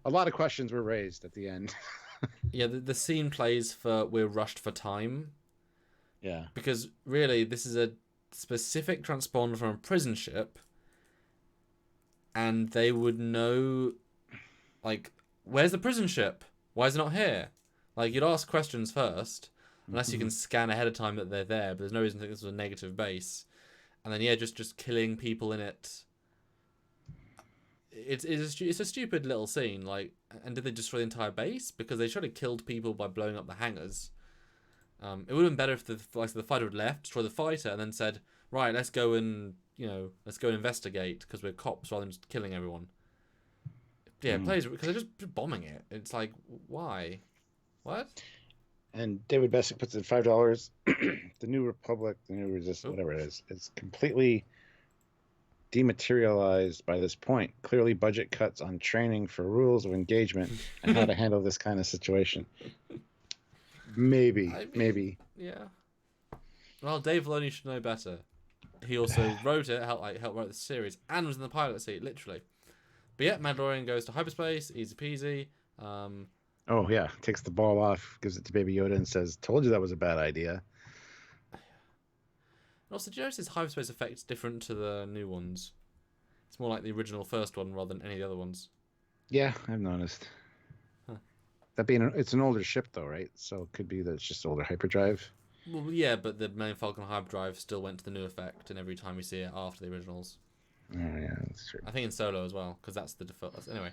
A lot of questions were raised at the end.
Yeah, the scene plays for we're rushed for time.
Yeah.
Because really, this is a specific transponder from a prison ship. And they would know, like, where's the prison ship? Why is it not here? Like, you'd ask questions first. Unless you can scan ahead of time that they're there. But there's no reason to think this was a negative base. And then, yeah, just killing people in it. It's a stupid little scene. Like, and did they destroy the entire base? Because they should have killed people by blowing up the hangars. It would have been better if the fighter had left, destroyed the fighter, and then said, right, let's go and investigate because we're cops rather than just killing everyone. Yeah, players, because they're just bombing it. It's like, why? What?
And David Bessick puts in $5. The New Republic, the New Resistance, whatever it is, it's completely dematerialized by this point. Clearly, budget cuts on training for rules of engagement and how to handle this kind of situation. Maybe.
Yeah. Well, Dave Filoni should know better. He also wrote it, helped write the series, and was in the pilot seat, literally. But yeah, Mandalorian goes to hyperspace, easy peasy.
Oh yeah, takes the ball off, gives it to Baby Yoda, and says, "Told you that was a bad idea."
And also, do you notice his hyperspace effect's different to the new ones? It's more like the original first one rather than any of the other ones.
Yeah, I've noticed.
Huh.
That being, it's an older ship though, right? So it could be that it's just older hyperdrive.
Well, yeah, but the main Falcon hyperdrive still went to the new effect, and every time we see it after the originals.
Oh yeah, that's true.
I think in Solo as well, because that's the default. Anyway,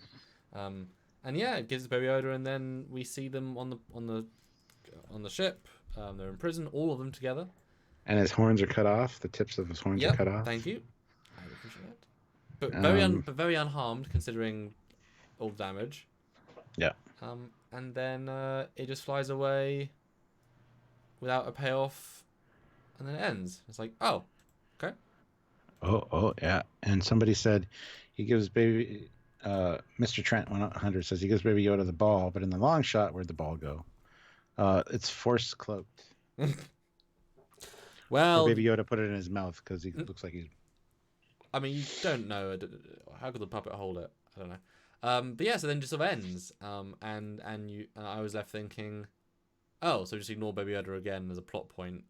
and yeah, it gives Baby Yoda, and then we see them on the ship. They're in prison, all of them together.
And his horns are cut off. The tips of his horns are cut off.
Thank you. I appreciate it. But very unharmed considering all the damage.
Yeah.
And then it just flies away without a payoff, and then it ends. It's like, oh, okay.
Oh yeah. And somebody said he gives Baby Mr. Trent 100 says he gives Baby Yoda the ball, but in the long shot, where'd the ball go? It's force cloaked.
Well,
or Baby Yoda put it in his mouth because he looks like he's.
I mean, you don't know. How could the puppet hold it? I don't know. But yeah, so then it just sort of ends. And I was left thinking, oh, so just ignore Baby Yoda again as a plot point.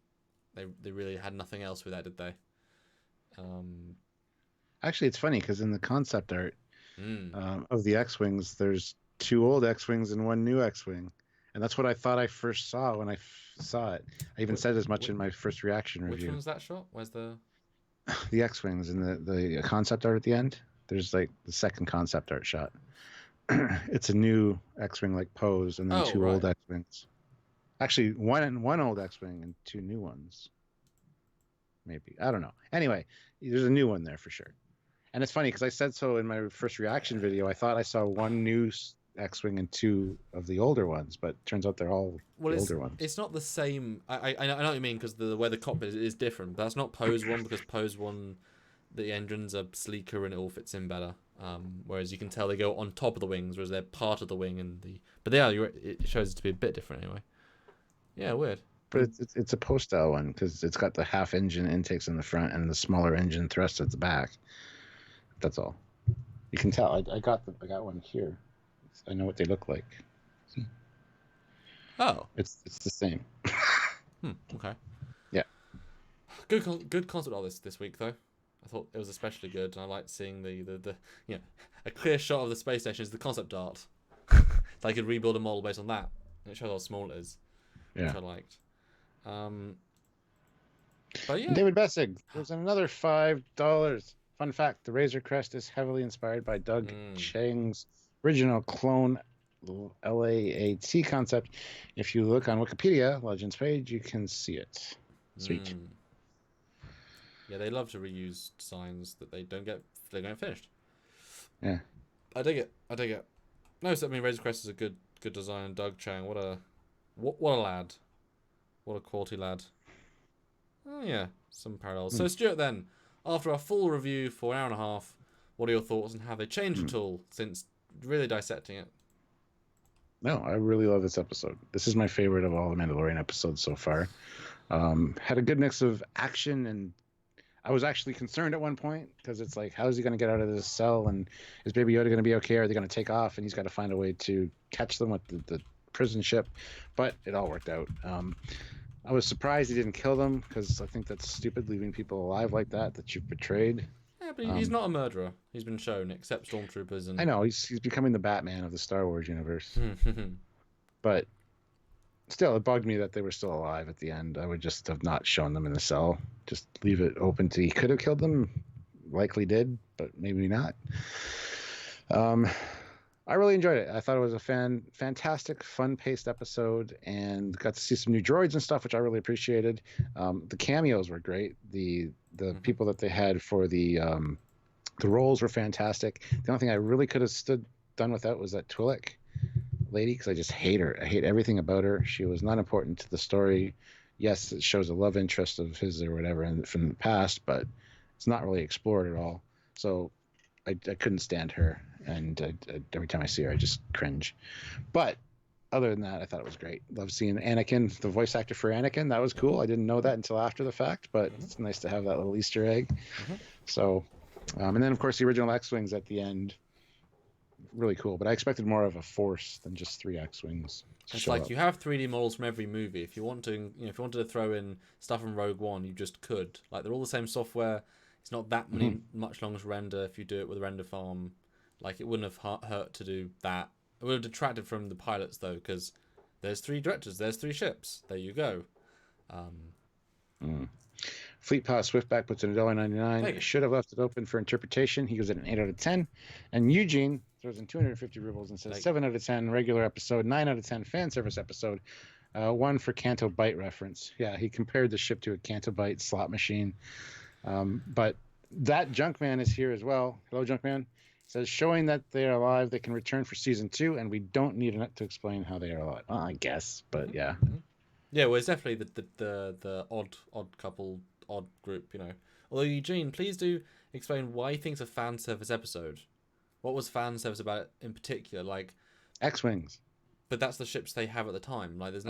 They really had nothing else with that, did they?
Actually, it's funny because in the concept art of the X-wings, there's 2 old X-wings and 1 new X-wing. And that's what I thought I first saw when I saw it. I even said as much in my first reaction review.
Which one's that shot? Where's the
X-wings and the concept art at the end? There's like the second concept art shot. It's a new X-wing like pose, and then 2 old X-wings. Actually, one old X-wing and 2 new ones. Maybe, I don't know. Anyway, there's a new one there for sure. And it's funny because I said so in my first reaction video. I thought I saw 1 new X-wing and 2 of the older ones, but turns out they're all the older ones.
It's not the same. I know what you mean, because the way the cockpit is different. But that's not Pose 1, because Pose 1, the engines are sleeker and it all fits in better. Whereas you can tell they go on top of the wings, whereas they're part of the wing but they are. It shows it to be a bit different anyway. Yeah, weird.
But it's a post-style one because it's got the half engine intakes in the front and the smaller engine thrust at the back. That's all. You can tell. I got one here. I know what they look like.
Oh,
it's the same.
Okay.
Yeah.
Good concept art this week though. I thought it was especially good. And I liked seeing the a clear shot of the space station is the concept art. They could rebuild a model based on that, and it shows how small it is.
Yeah.
Which I liked. But yeah.
David Bessig, there's another $5. Fun fact: the Razor Crest is heavily inspired by Doug Chiang's original clone LAAT concept. If you look on Wikipedia Legends page, you can see it. Sweet.
Yeah, they love to reuse designs that they don't get finished.
Yeah,
I dig it. No, so I mean, Razor Crest is a good design. Doug Chiang, what a lad, what a quality lad. Oh yeah, some parallels. So Stuart, then, after our full review for an hour and a half, what are your thoughts on how they changed at all since really dissecting it?
No, I really love this episode. This is my favorite of all the Mandalorian episodes so far. Had a good mix of action, and I was actually concerned at one point because it's like, how is he going to get out of this cell? And is Baby Yoda going to be okay? Are they going to take off? And he's got to find a way to catch them with the prison ship. But it all worked out. I was surprised he didn't kill them because I think that's stupid, leaving people alive like that you've betrayed.
Yeah, but he's not a murderer. He's been shown, except stormtroopers and.
I know he's becoming the Batman of the Star Wars universe. But still, it bugged me that they were still alive at the end. I would just have not shown them in the cell. Just leave it open to he could have killed them, likely did, but maybe not. I really enjoyed it. I thought it was a fantastic, fun-paced episode, and got to see some new droids and stuff, which I really appreciated. The cameos were great. The people that they had for the roles were fantastic. The only thing I really could have done without was that Twi'lek lady, because I just hate her. I hate everything about her. She was not important to the story. Yes, it shows a love interest of his or whatever from the past, but it's not really explored at all. So I couldn't stand her, and every time I see her, I just cringe. But other than that, I thought it was great. Love seeing Anakin, the voice actor for Anakin. That was cool. I didn't know that until after the fact, but it's nice to have that little Easter egg. So, and then of course the original X-wings at the end, really cool. But I expected more of a force than just 3 X-wings.
It's like you have 3D models from every movie. If you want to, if you wanted to throw in stuff from Rogue One, you just could. Like they're all the same software. It's not that much longer to render if you do it with a render farm. Like it wouldn't have hurt to do that. It would have detracted from the pilots though, because there's 3 directors, there's 3 ships. There you go.
Fleet Pass Swiftback puts in $1.99. Should have left it open for interpretation. He gives it an 8 out of 10. And Eugene throws in 250 rubles and says 7 out of 10 regular episode, 9 out of 10 fan service episode, 1 for Canto Byte reference. Yeah, he compared the ship to a Canto Byte slot machine. But that Junkman is here as well. Hello, Junkman. Says, showing that they are alive, they can return for season 2, and we don't need to explain how they are alive. Well, I guess, but yeah.
Yeah, well, it's definitely the odd couple, odd group, Although, Eugene, please do explain why you think it's a fan service episode. What was fan service about it in particular? Like
X-Wings.
But that's the ships they have at the time. Like, there's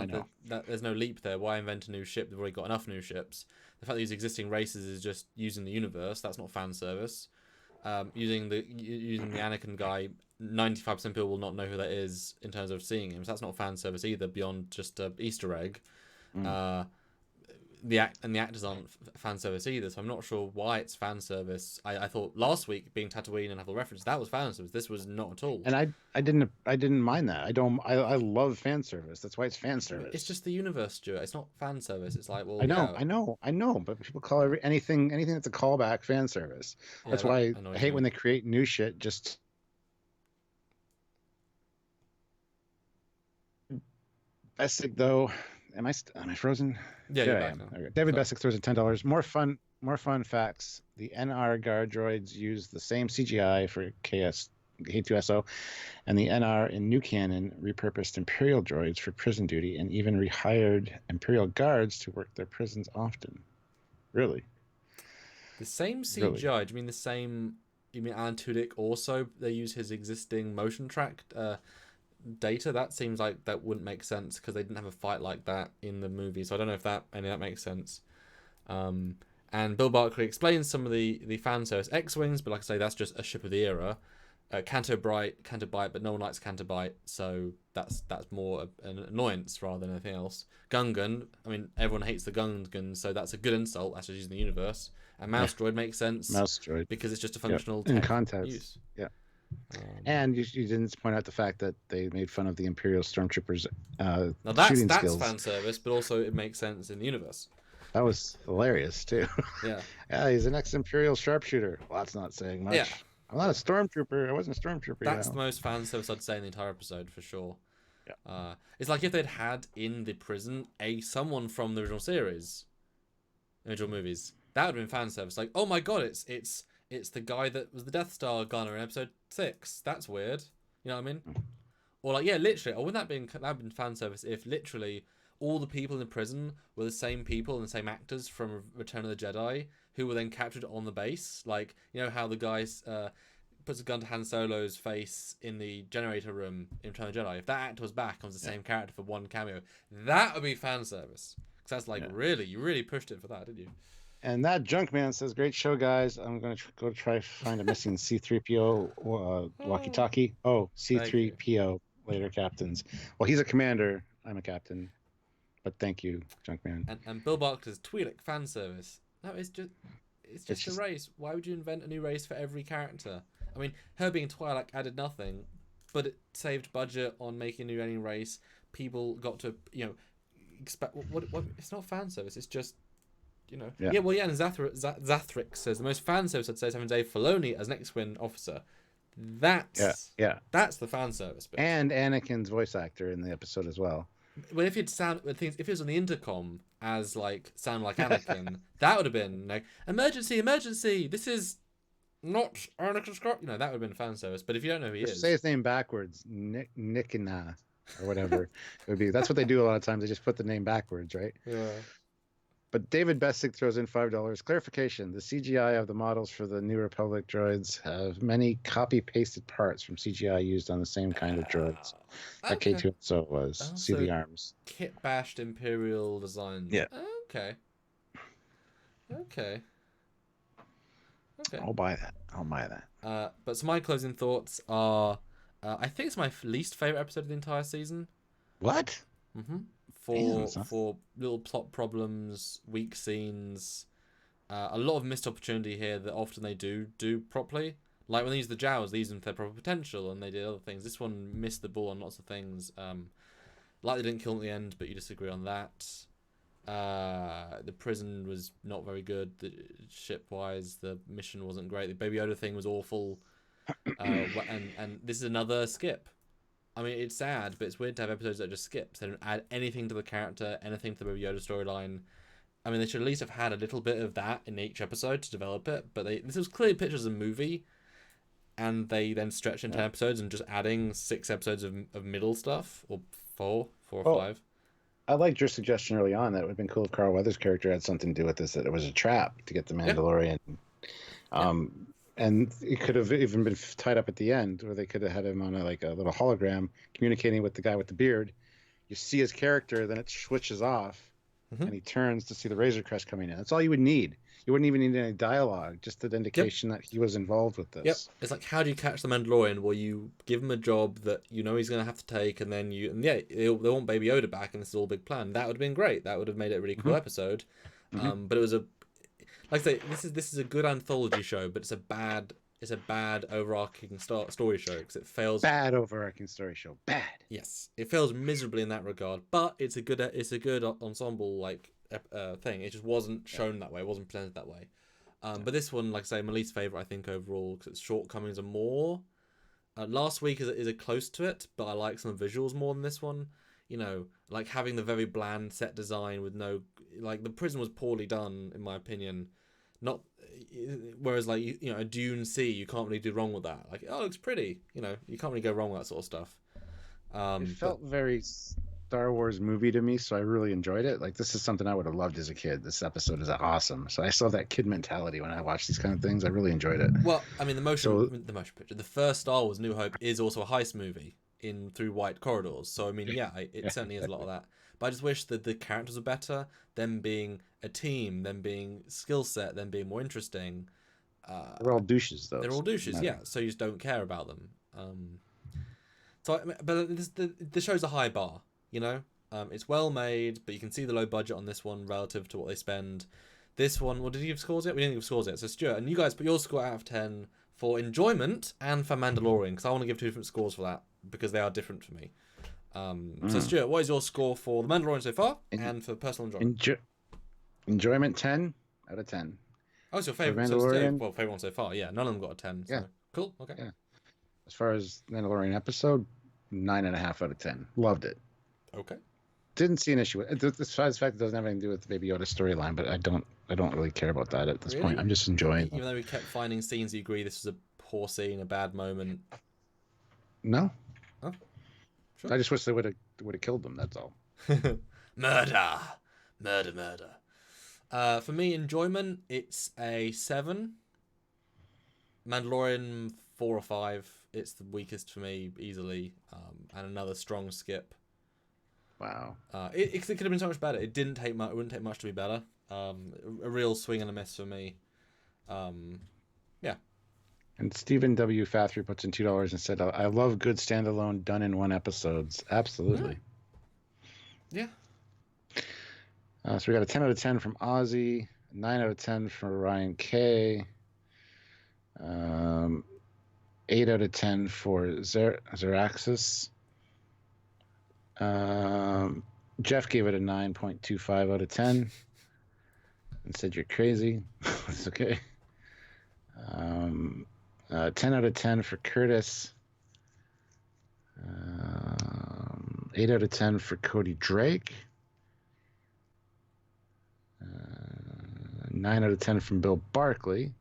no leap there. Why invent a new ship? They've already got enough new ships. The fact that these existing races is just using the universe. That's not fan service. Using the Anakin guy, 95% of people will not know who that is in terms of seeing him. So that's not fan service either, beyond just a Easter egg. The actors aren't fan service either, so I'm not sure why it's fan service. I thought last week being Tatooine and have a reference, that was fan service. This was not at all.
And I didn't mind that. I love fan service. That's why it's fan service.
It's just the universe, Stuart. It's not fan service. It's like, well,
I know. But people call anything that's a callback fan service.
Yeah,
that's why I hate when they create new shit. Just Bessick though. Am I frozen?
Yeah,
I am. Okay. David Bessick throws in $10. More fun facts. The NR guard droids use the same CGI for K2SO, and the NR in New Canon repurposed Imperial droids for prison duty and even rehired Imperial guards to work their prisons often. Really?
The same CGI? Really? Do you mean the same? You mean Alan Tudyk also? They use his existing motion track data? That seems like that wouldn't make sense because they didn't have a fight like that in the movie, so I don't know if any of that makes sense. And Bill Barkley explains some of the fan service X-Wings, but like I say, that's just a ship of the era. Canto Byte, but no one likes Canto Byte, so that's more an annoyance rather than anything else. Gungan, I mean, everyone hates the Gungan, so that's a good insult. That's just using the universe. And Mouse Droid makes sense.
Mouse Droid,
because it's just a functional
in context
use.
Yeah. And you didn't point out the fact that they made fun of the Imperial Stormtroopers'
now
shooting
that's
skills.
Fan service, but also it makes sense in the universe.
That was hilarious too.
Yeah.
Yeah, he's an ex-Imperial sharpshooter. Well, that's not saying much.
Yeah.
I'm not a stormtrooper. I wasn't a stormtrooper.
That's the most fan service I'd say in the entire episode for sure. Yeah. It's like if they'd had in the prison someone from the original series, original movies. That would have been fan service. Like, oh my god, it's the guy that was the Death Star gunner in episode 6. That's weird. You know what I mean? Or like, yeah, literally. Or wouldn't that have been fan service if literally all the people in the prison were the same people and the same actors from Return of the Jedi who were then captured on the base? Like, you know how the guy puts a gun to Han Solo's face in the generator room in Return of the Jedi? If that actor was back and was the same character for one cameo, that would be fan service. Because that's like, really, you really pushed it for that, didn't you?
And that Junkman says, great show, guys. I'm going to go try find a missing C-3PO walkie-talkie. Oh, C-3PO, later captains. Well, he's a commander. I'm a captain. But thank you, Junkman.
And Bill Barker's Twi'lek fan service. No, it's just a race. Why would you invent a new race for every character? I mean, her being Twi'lek added nothing, but it saved budget on making a new alien race. People got to, expect... What? It's not fan service. It's just... And Zathrix says the most fan service I'd say is having Dave Filoni as an X-Wing officer. That's the fan service bit.
And Anakin's voice actor in the episode as well.
Well, if it was on the intercom as like sound like Anakin, that would have been like emergency. This is not Anakin Scott. That would have been fan service. But if you don't know who he is,
say his name backwards, Nickina or whatever. It would be. That's what they do a lot of times. They just put the name backwards, right?
Yeah.
But David Bessick throws in $5. Clarification: the CGI of the models for the New Republic droids have many copy-pasted parts from CGI used on the same kind of droids. That
Okay.
K2SO was. See
So
the arms.
kit bashed Imperial designs.
Yeah.
Okay. Okay.
I'll buy that. I'll buy that.
But so my closing thoughts are, I think it's my least favorite episode of the entire season.
What?
Mm-hmm.
Damn,
For little plot problems, weak scenes, a lot of missed opportunity here that often they do properly. Like when they use the Jawas, they use them to their proper potential, and they did other things. This one missed the ball on lots of things. Like they didn't kill him at the end, but you disagree on that. The prison was not very good. The ship-wise, the mission wasn't great. The Baby Yoda thing was awful. And this is another skip. I mean, it's sad, but it's weird to have episodes that just skip. They don't add anything to the character, anything to the Baby Yoda storyline. I mean, they should at least have had a little bit of that in each episode to develop it. But this was clearly pitched as a movie, and they then stretched into episodes and just adding 6 episodes of middle stuff, or four or 5.
I liked your suggestion early on that it would have been cool if Carl Weathers' character had something to do with this, that it was a trap to get the Mandalorian. And it could have even been tied up at the end, where they could have had him on a little hologram communicating with the guy with the beard. You see his character, then it switches off, and he turns to see the Razor Crest coming in. That's all you would need. You wouldn't even need any dialogue, just an indication that he was involved with this.
Yep. It's like, how do you catch the Mandalorian? Well, you give him a job that you know he's going to have to take, and then they want Baby Yoda back, and this is all a big plan. That would have been great. That would have made it a really cool episode. But it was like I say, this is a good anthology show, but it's a bad overarching story show because it fails.
Bad overarching story show. Bad.
Yes, it fails miserably in that regard. But it's a good ensemble thing. It just wasn't shown that way. It wasn't presented that way. But this one, like I say, my least favorite I think overall because its shortcomings are more. Last week is a close to it, but I like some visuals more than this one. You know, like having the very bland set design with no, like the prison was poorly done in my opinion. Not, whereas like you know a Dune Sea, you can't really do wrong with that. Like, oh, it looks pretty. You know, you can't really go wrong with that sort of stuff.
It felt very Star Wars movie to me, so I really enjoyed it. Like, this is something I would have loved as a kid. This episode is awesome. So I still have that kid mentality when I watch these kind of things. I really enjoyed it.
Well, I mean, the motion picture, the first Star Wars New Hope is also a heist movie through white corridors. So I mean, yeah, it certainly is a lot of that. But I just wish that the characters were better. Them being a team, them being skill set, them being more interesting.
They're all douches, though.
They're all douches, yeah. So you just don't care about them. But the show's a high bar, you know. It's well made, but you can see the low budget on this one relative to what they spend. This one, well, did you give scores yet? We didn't give scores yet. So Stuart, and you guys put your score out of 10 for enjoyment and for Mandalorian, because I want to give 2 different scores for that because they are different for me. So Stuart, what is your score for The Mandalorian so far and for personal enjoyment?
Enjoyment 10 out of 10.
Oh, it's your favourite.
Mandalorian.
Well, favourite one so far. Yeah, none of them got a 10. So.
Yeah.
Cool. Okay.
Yeah. As far as Mandalorian episode, 9.5 out of 10. Loved it.
Okay.
Didn't see an issue with it. Besides the fact it doesn't have anything to do with the Baby Yoda storyline, but I don't really care about that at this point. I'm just enjoying it.
Even though we kept finding scenes you agree this was a poor scene, a bad moment.
No.
Oh. Sure.
I just wish they would have killed them, that's all.
Murder. For me, enjoyment, it's a 7. Mandalorian 4 or 5. It's the weakest for me easily, and another strong skip.
Wow.
It could have been so much better. It didn't take much. It wouldn't take much to be better. A real swing and a miss for me. Yeah.
And Stephen W. Fathry puts in $2 and said, "I love good standalone done in one episodes." Absolutely.
Yeah.
So we got a 10 out of 10 from Ozzy, 9 out of 10 for Ryan K. 8 out of 10 for Zeraxis. Jeff gave it a 9.25 out of 10 and said you're crazy. That's okay. 10 out of 10 for Curtis. 8 out of 10 for Cody Drake. 9 out of 10 from Bill Barkley.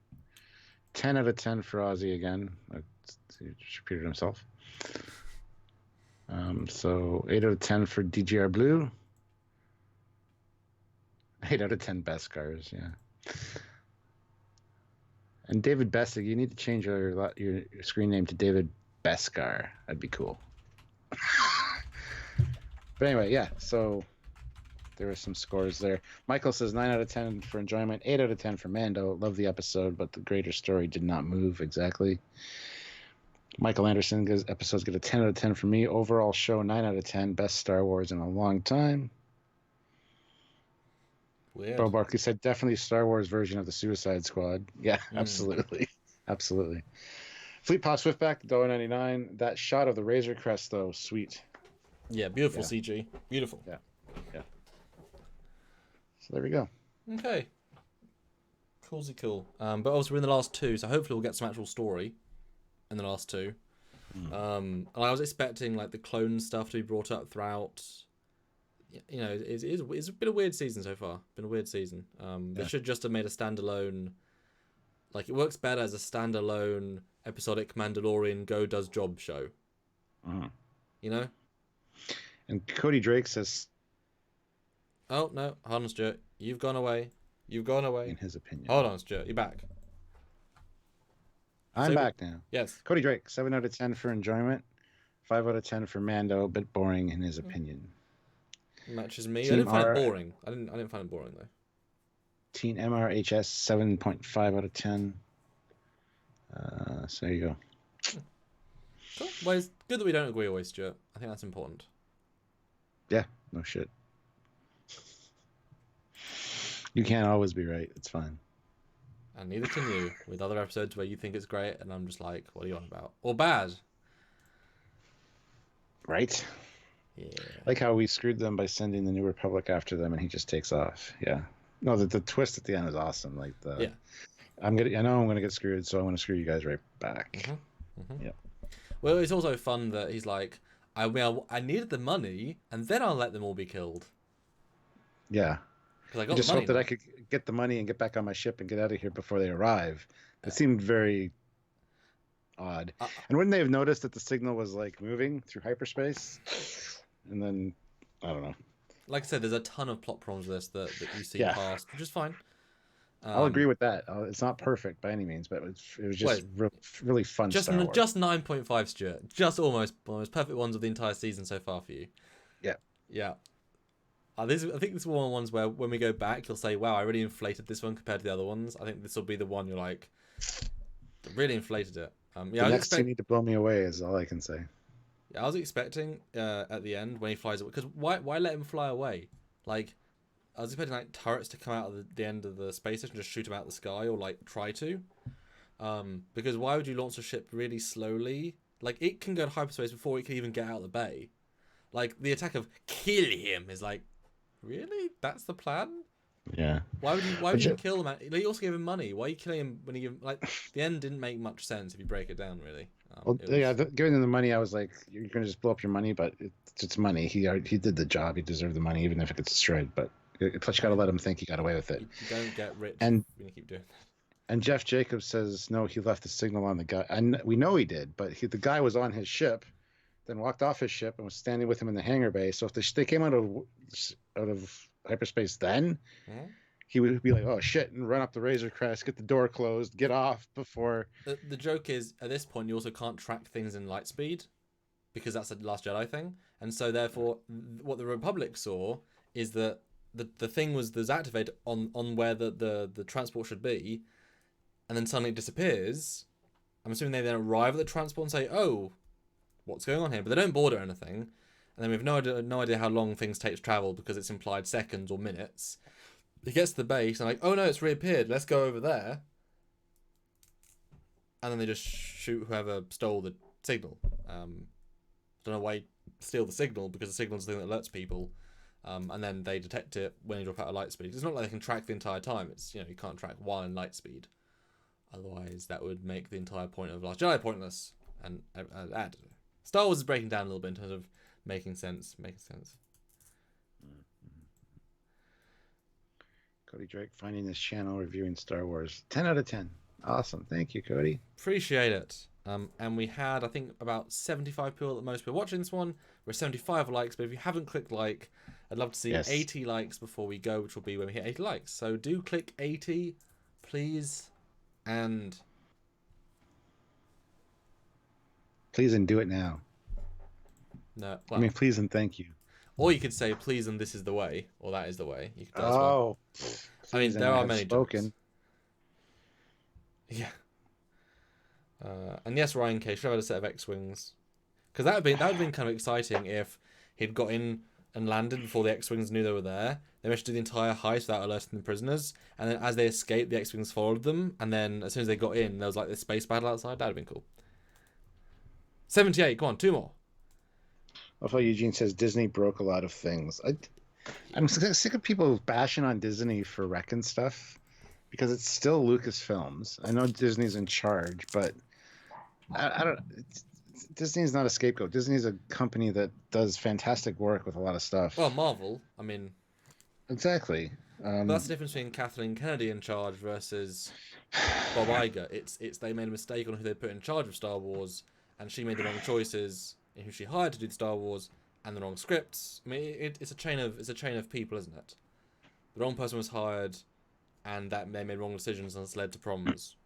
10 out of 10 for Ozzy again. He just repeated himself. So 8 out of 10 for DGR Blue. 8 out of 10 Beskars, yeah. And David Bessick, you need to change your screen name to David Beskar. That'd be cool. But anyway, yeah, so there were some scores there. Michael says 9 out of 10 for enjoyment, 8 out of 10 for Mando. Love the episode, but the greater story did not move exactly. Michael Anderson gives episodes get a 10 out of 10 for me. Overall show 9 out of 10. Best Star Wars in a long time.
Weird.
Bo Barkley said definitely Star Wars version of the Suicide Squad. Yeah, absolutely. Absolutely. Fleet Pod Swiftback, $1.99. That shot of the Razor Crest, though, sweet.
Yeah, beautiful CG. Beautiful.
Yeah. So there we go.
Okay. Cool. But also we're in the last two, so hopefully we'll get some actual story in the last two. And I was expecting like the clone stuff to be brought up throughout. You know, it's been a weird season so far. Been a weird season. They should just have made a standalone. Like, it works better as a standalone episodic Mandalorian go does job show. You know.
And Cody Drake says,
"Oh no, hold on, Stuart. You've gone away. You've gone away."
In his opinion.
Hold on, Stuart. You're back.
I'm back now.
Yes.
Cody Drake, 7 out of 10 for enjoyment, 5 out of 10 for Mando. A bit boring in his opinion.
Matches me.
Team
I didn't find
R-
it boring. I didn't find it boring though.
Teen MRHS, 7.5 out of 10. So there you go.
Cool. Well, it's good that we don't agree always, Stuart. I think that's important.
Yeah, no shit. You can't always be right. It's fine.
And neither can you, with other episodes where you think it's great and I'm just like, what are you on about? Or bad.
Right?
Yeah.
Like how we screwed them by sending the New Republic after them and he just takes off. Yeah. No, the twist at the end is awesome. Like I know I'm gonna get screwed, so I'm gonna screw you guys right back. Yeah.
Well, it's also fun that he's like, I needed the money, and then I'll let them all be killed.
Yeah.
Because I
I
got
just
the money.
hope that I could get the money and get back on my ship and get out of here before they arrive. It seemed very odd. And wouldn't they have noticed that the signal was like moving through hyperspace? And then, I don't know.
Like I said, there's a ton of plot problems with this that you see past, which is fine.
I'll agree with that. It's not perfect by any means, but it was just really fun.
Just
Star Wars.
just 9.5, Stuart. Just almost perfect ones of the entire season so far for you. Yeah. I think this is one of the ones where when we go back, you'll say, "Wow, I really inflated this one compared to the other ones." I think this will be the one you're like, really inflated it.
The next you need to blow me away is all I can say.
Yeah, I was expecting at the end when he flies away, because why let him fly away? Like, I was expecting like turrets to come out of the end of the space station and just shoot him out of the sky, or like try to. Because why would you launch a ship really slowly? Like, it can go to hyperspace before it can even get out of the bay. Like, the attack of kill him is like, really? That's the plan?
Yeah.
Why would you kill him? You also gave him money. Why are you killing him when he like the end didn't make much sense if you break it down, really.
Giving them the money, I was like, you're gonna just blow up your money, but it's money. He did the job. He deserved the money, even if it gets destroyed. But plus, you gotta let him think he got away with it.
You don't get rich
and
when you keep doing that.
And Jeff Jacobs says no, he left the signal on the guy, and we know he did. But the guy was on his ship, then walked off his ship and was standing with him in the hangar bay. So if they came out of hyperspace, then he would be like, "Oh shit!" and run up the Razor Crest, get the door closed, get off before.
The joke is, at this point, you also can't track things in light speed, because that's a Last Jedi thing, and so therefore, what the Republic saw is that the thing was activated on where the transport should be, and then suddenly it disappears. I'm assuming they then arrive at the transport and say, "Oh, what's going on here?" But they don't board it or anything, and then we have no idea how long things take to travel because it's implied seconds or minutes. He gets to the base and like, "Oh no, it's reappeared. Let's go over there." And then they just shoot whoever stole the signal. Don't know why you steal the signal, because the signal is the thing that alerts people. And then they detect it when you drop out of light speed. It's not like they can track the entire time. It's, you can't track while in light speed. Otherwise, that would make the entire point of Last Jedi pointless. And add. Star Wars is breaking down a little bit in terms of making sense.
Cody Drake finding this channel reviewing Star Wars. 10 out of 10. Awesome. Thank you, Cody.
Appreciate it. And we had, I think, about 75 people at most people watching this one. We're 75 likes, but if you haven't clicked like, I'd love to see
Yes.
80 likes before we go, which will be when we hit 80 likes. So do click 80, please, and
Please and do it now.
no.
I mean,
Well,
please and thank you.
or you could say please and this is the way, or that is the way. You could do that as well.
Oh,
I mean,
please and
there
I
are
have
many
spoken.
jokes. Yeah. And yes, Ryan K should have had a set of X-wings, because that would have been kind of exciting if he'd got in and landed before the X-wings knew they were there. They managed to do the entire heist without alerting the prisoners, and then as they escaped, the X-wings followed them, and then as soon as they got in, there was like this space battle outside. That'd have been cool. 78. Come on, 2 more.
I thought Eugene says Disney broke a lot of things. I'm sick of people bashing on Disney for wrecking stuff because it's still Lucasfilms. I know Disney's in charge, but I don't. Disney's not a scapegoat. Disney's a company that does fantastic work with a lot of stuff.
Well, Marvel. I mean,
exactly.
but that's the difference between Kathleen Kennedy in charge versus Bob Iger. It's they made a mistake on who they put in charge of Star Wars, and she made the wrong choices in who she hired to do the Star Wars, and the wrong scripts. I mean, it's a chain of people, isn't it? The wrong person was hired, and that they made wrong decisions, and it's led to problems.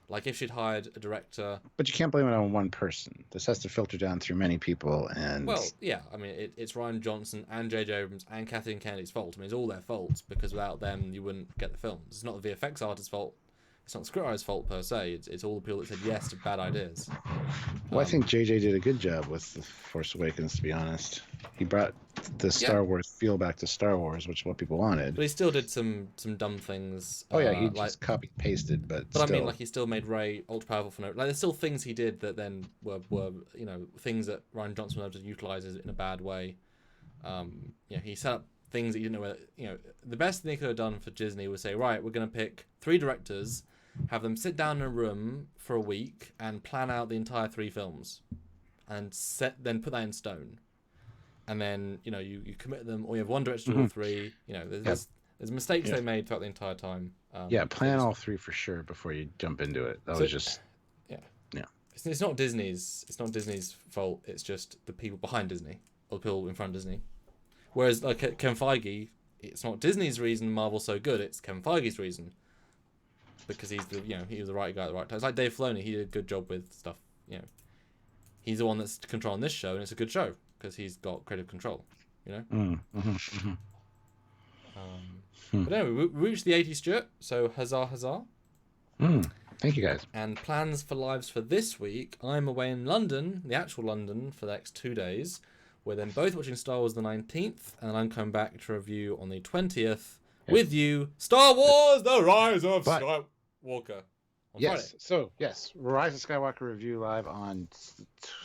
Like if she'd hired a director.
But you can't blame it on one person. This has to filter down through many people, and
Well, yeah, I mean, it's Rian Johnson and J.J. Abrams and Kathleen Kennedy's fault. I mean, it's all their fault, because without them, you wouldn't get the films. It's not the VFX artist's fault. It's not the scriptwriter's fault per se. It's all the people that said yes to bad ideas.
well, I think JJ did a good job with The Force Awakens, to be honest. He brought the Star Wars feel back to Star Wars, which is what people wanted.
But he still did some dumb things.
Oh yeah, he
like,
just copy pasted, but
But
still.
I mean, like he still made Rey ultra powerful for no. Like there's still things he did that then were things that Rian Johnson was able to utilize in a bad way. He set up things that you didn't know whether, the best thing they could have done for Disney was say, right, we're going to pick 3 directors, have them sit down in a room for a week and plan out the entire 3 films, and then put that in stone, and then you commit them, or you have one director to all 3. There's mistakes they made throughout the entire time.
Plan all 3 for sure before you jump into it. That was just
It's not Disney's fault. It's just the people behind Disney, or the people in front of Disney. Whereas like Kevin Feige, it's not Disney's reason Marvel's so good. It's Kevin Feige's reason, because he's he was the right guy at the right time. It's like Dave Filoni. He did a good job with stuff. He's the one that's controlling this show, and it's a good show because he's got creative control. But anyway, we reached the 80s, Stuart. So huzzah, huzzah.
Thank you guys.
And plans for lives for this week. I'm away in London, the actual London, for the next 2 days. We're then both watching Star Wars the 19th, and then I'm coming back to review on the 20th with you, Star Wars: The Rise of Skywalker. On Friday.
So Rise of Skywalker review live on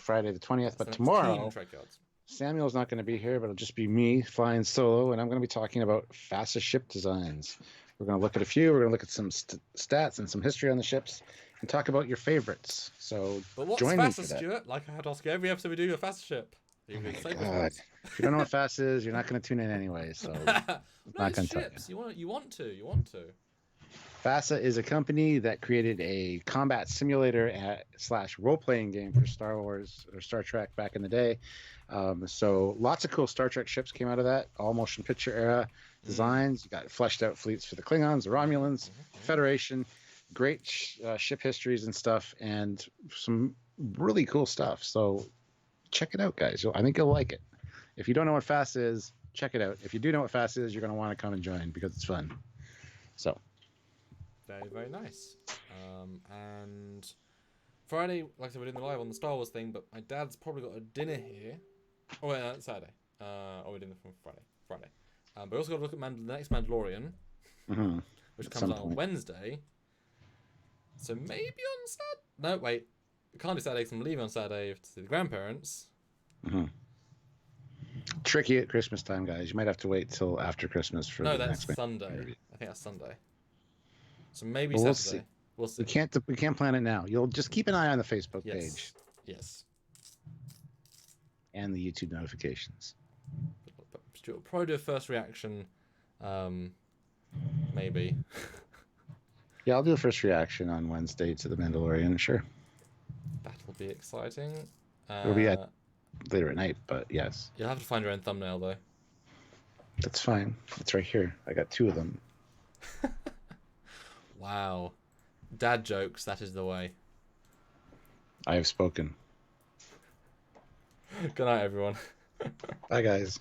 Friday the 20th. But
That's
tomorrow,
Trekyards.
Samuel's not going to be here, but it'll just be me flying solo, and I'm going to be talking about FASA ship designs. We're going to look at a few. We're going to look at some stats and some history on the ships, and talk about your favorites. So
But what's
join me for
FASA,
that.
Stuart? Like I had to ask you every episode we do a FASA ship.
Oh my God. If you don't know what FASA is, you're not going to tune in anyway. So not going to tell you.
You want to.
FASA is a company that created a combat simulator / role-playing game for Star Wars or Star Trek back in the day. So lots of cool Star Trek ships came out of that, all motion picture era designs. You got fleshed out fleets for the Klingons, the Romulans, Federation, great ship histories and stuff, and some really cool stuff. So check it out, guys. I think you'll like it. If you don't know what FASA is, check it out. If you do know what FASA is, you're going to want to come and join because it's fun. So.
Very, very nice. And Friday, like I said, we're doing the live on the Star Wars thing, but my dad's probably got a dinner here. Oh, wait, that's Saturday. We're doing it from Friday. But we also got to look at the next Mandalorian, which comes out on Wednesday. So maybe on Saturday? No, wait. We can't do Saturday because I'm leaving on Saturday to see the grandparents.
Tricky at Christmas time, guys. You might have to wait till after Christmas for the
that's
next
Sunday.
interview.
I think that's Sunday. So maybe
Well,
Saturday. We'll see.
We can't plan it now. You'll just keep an eye on the Facebook page.
Yes.
And the YouTube notifications.
Stuart will probably do a first reaction. Maybe.
Yeah, I'll do a first reaction on Wednesday to The Mandalorian, sure.
That'll be exciting.
It'll be later at night, but yes.
You'll have to find your own thumbnail though.
That's fine. It's right here. I got 2 of them.
Wow. Dad jokes, that is the way.
I have spoken.
Good night, everyone.
Bye, guys.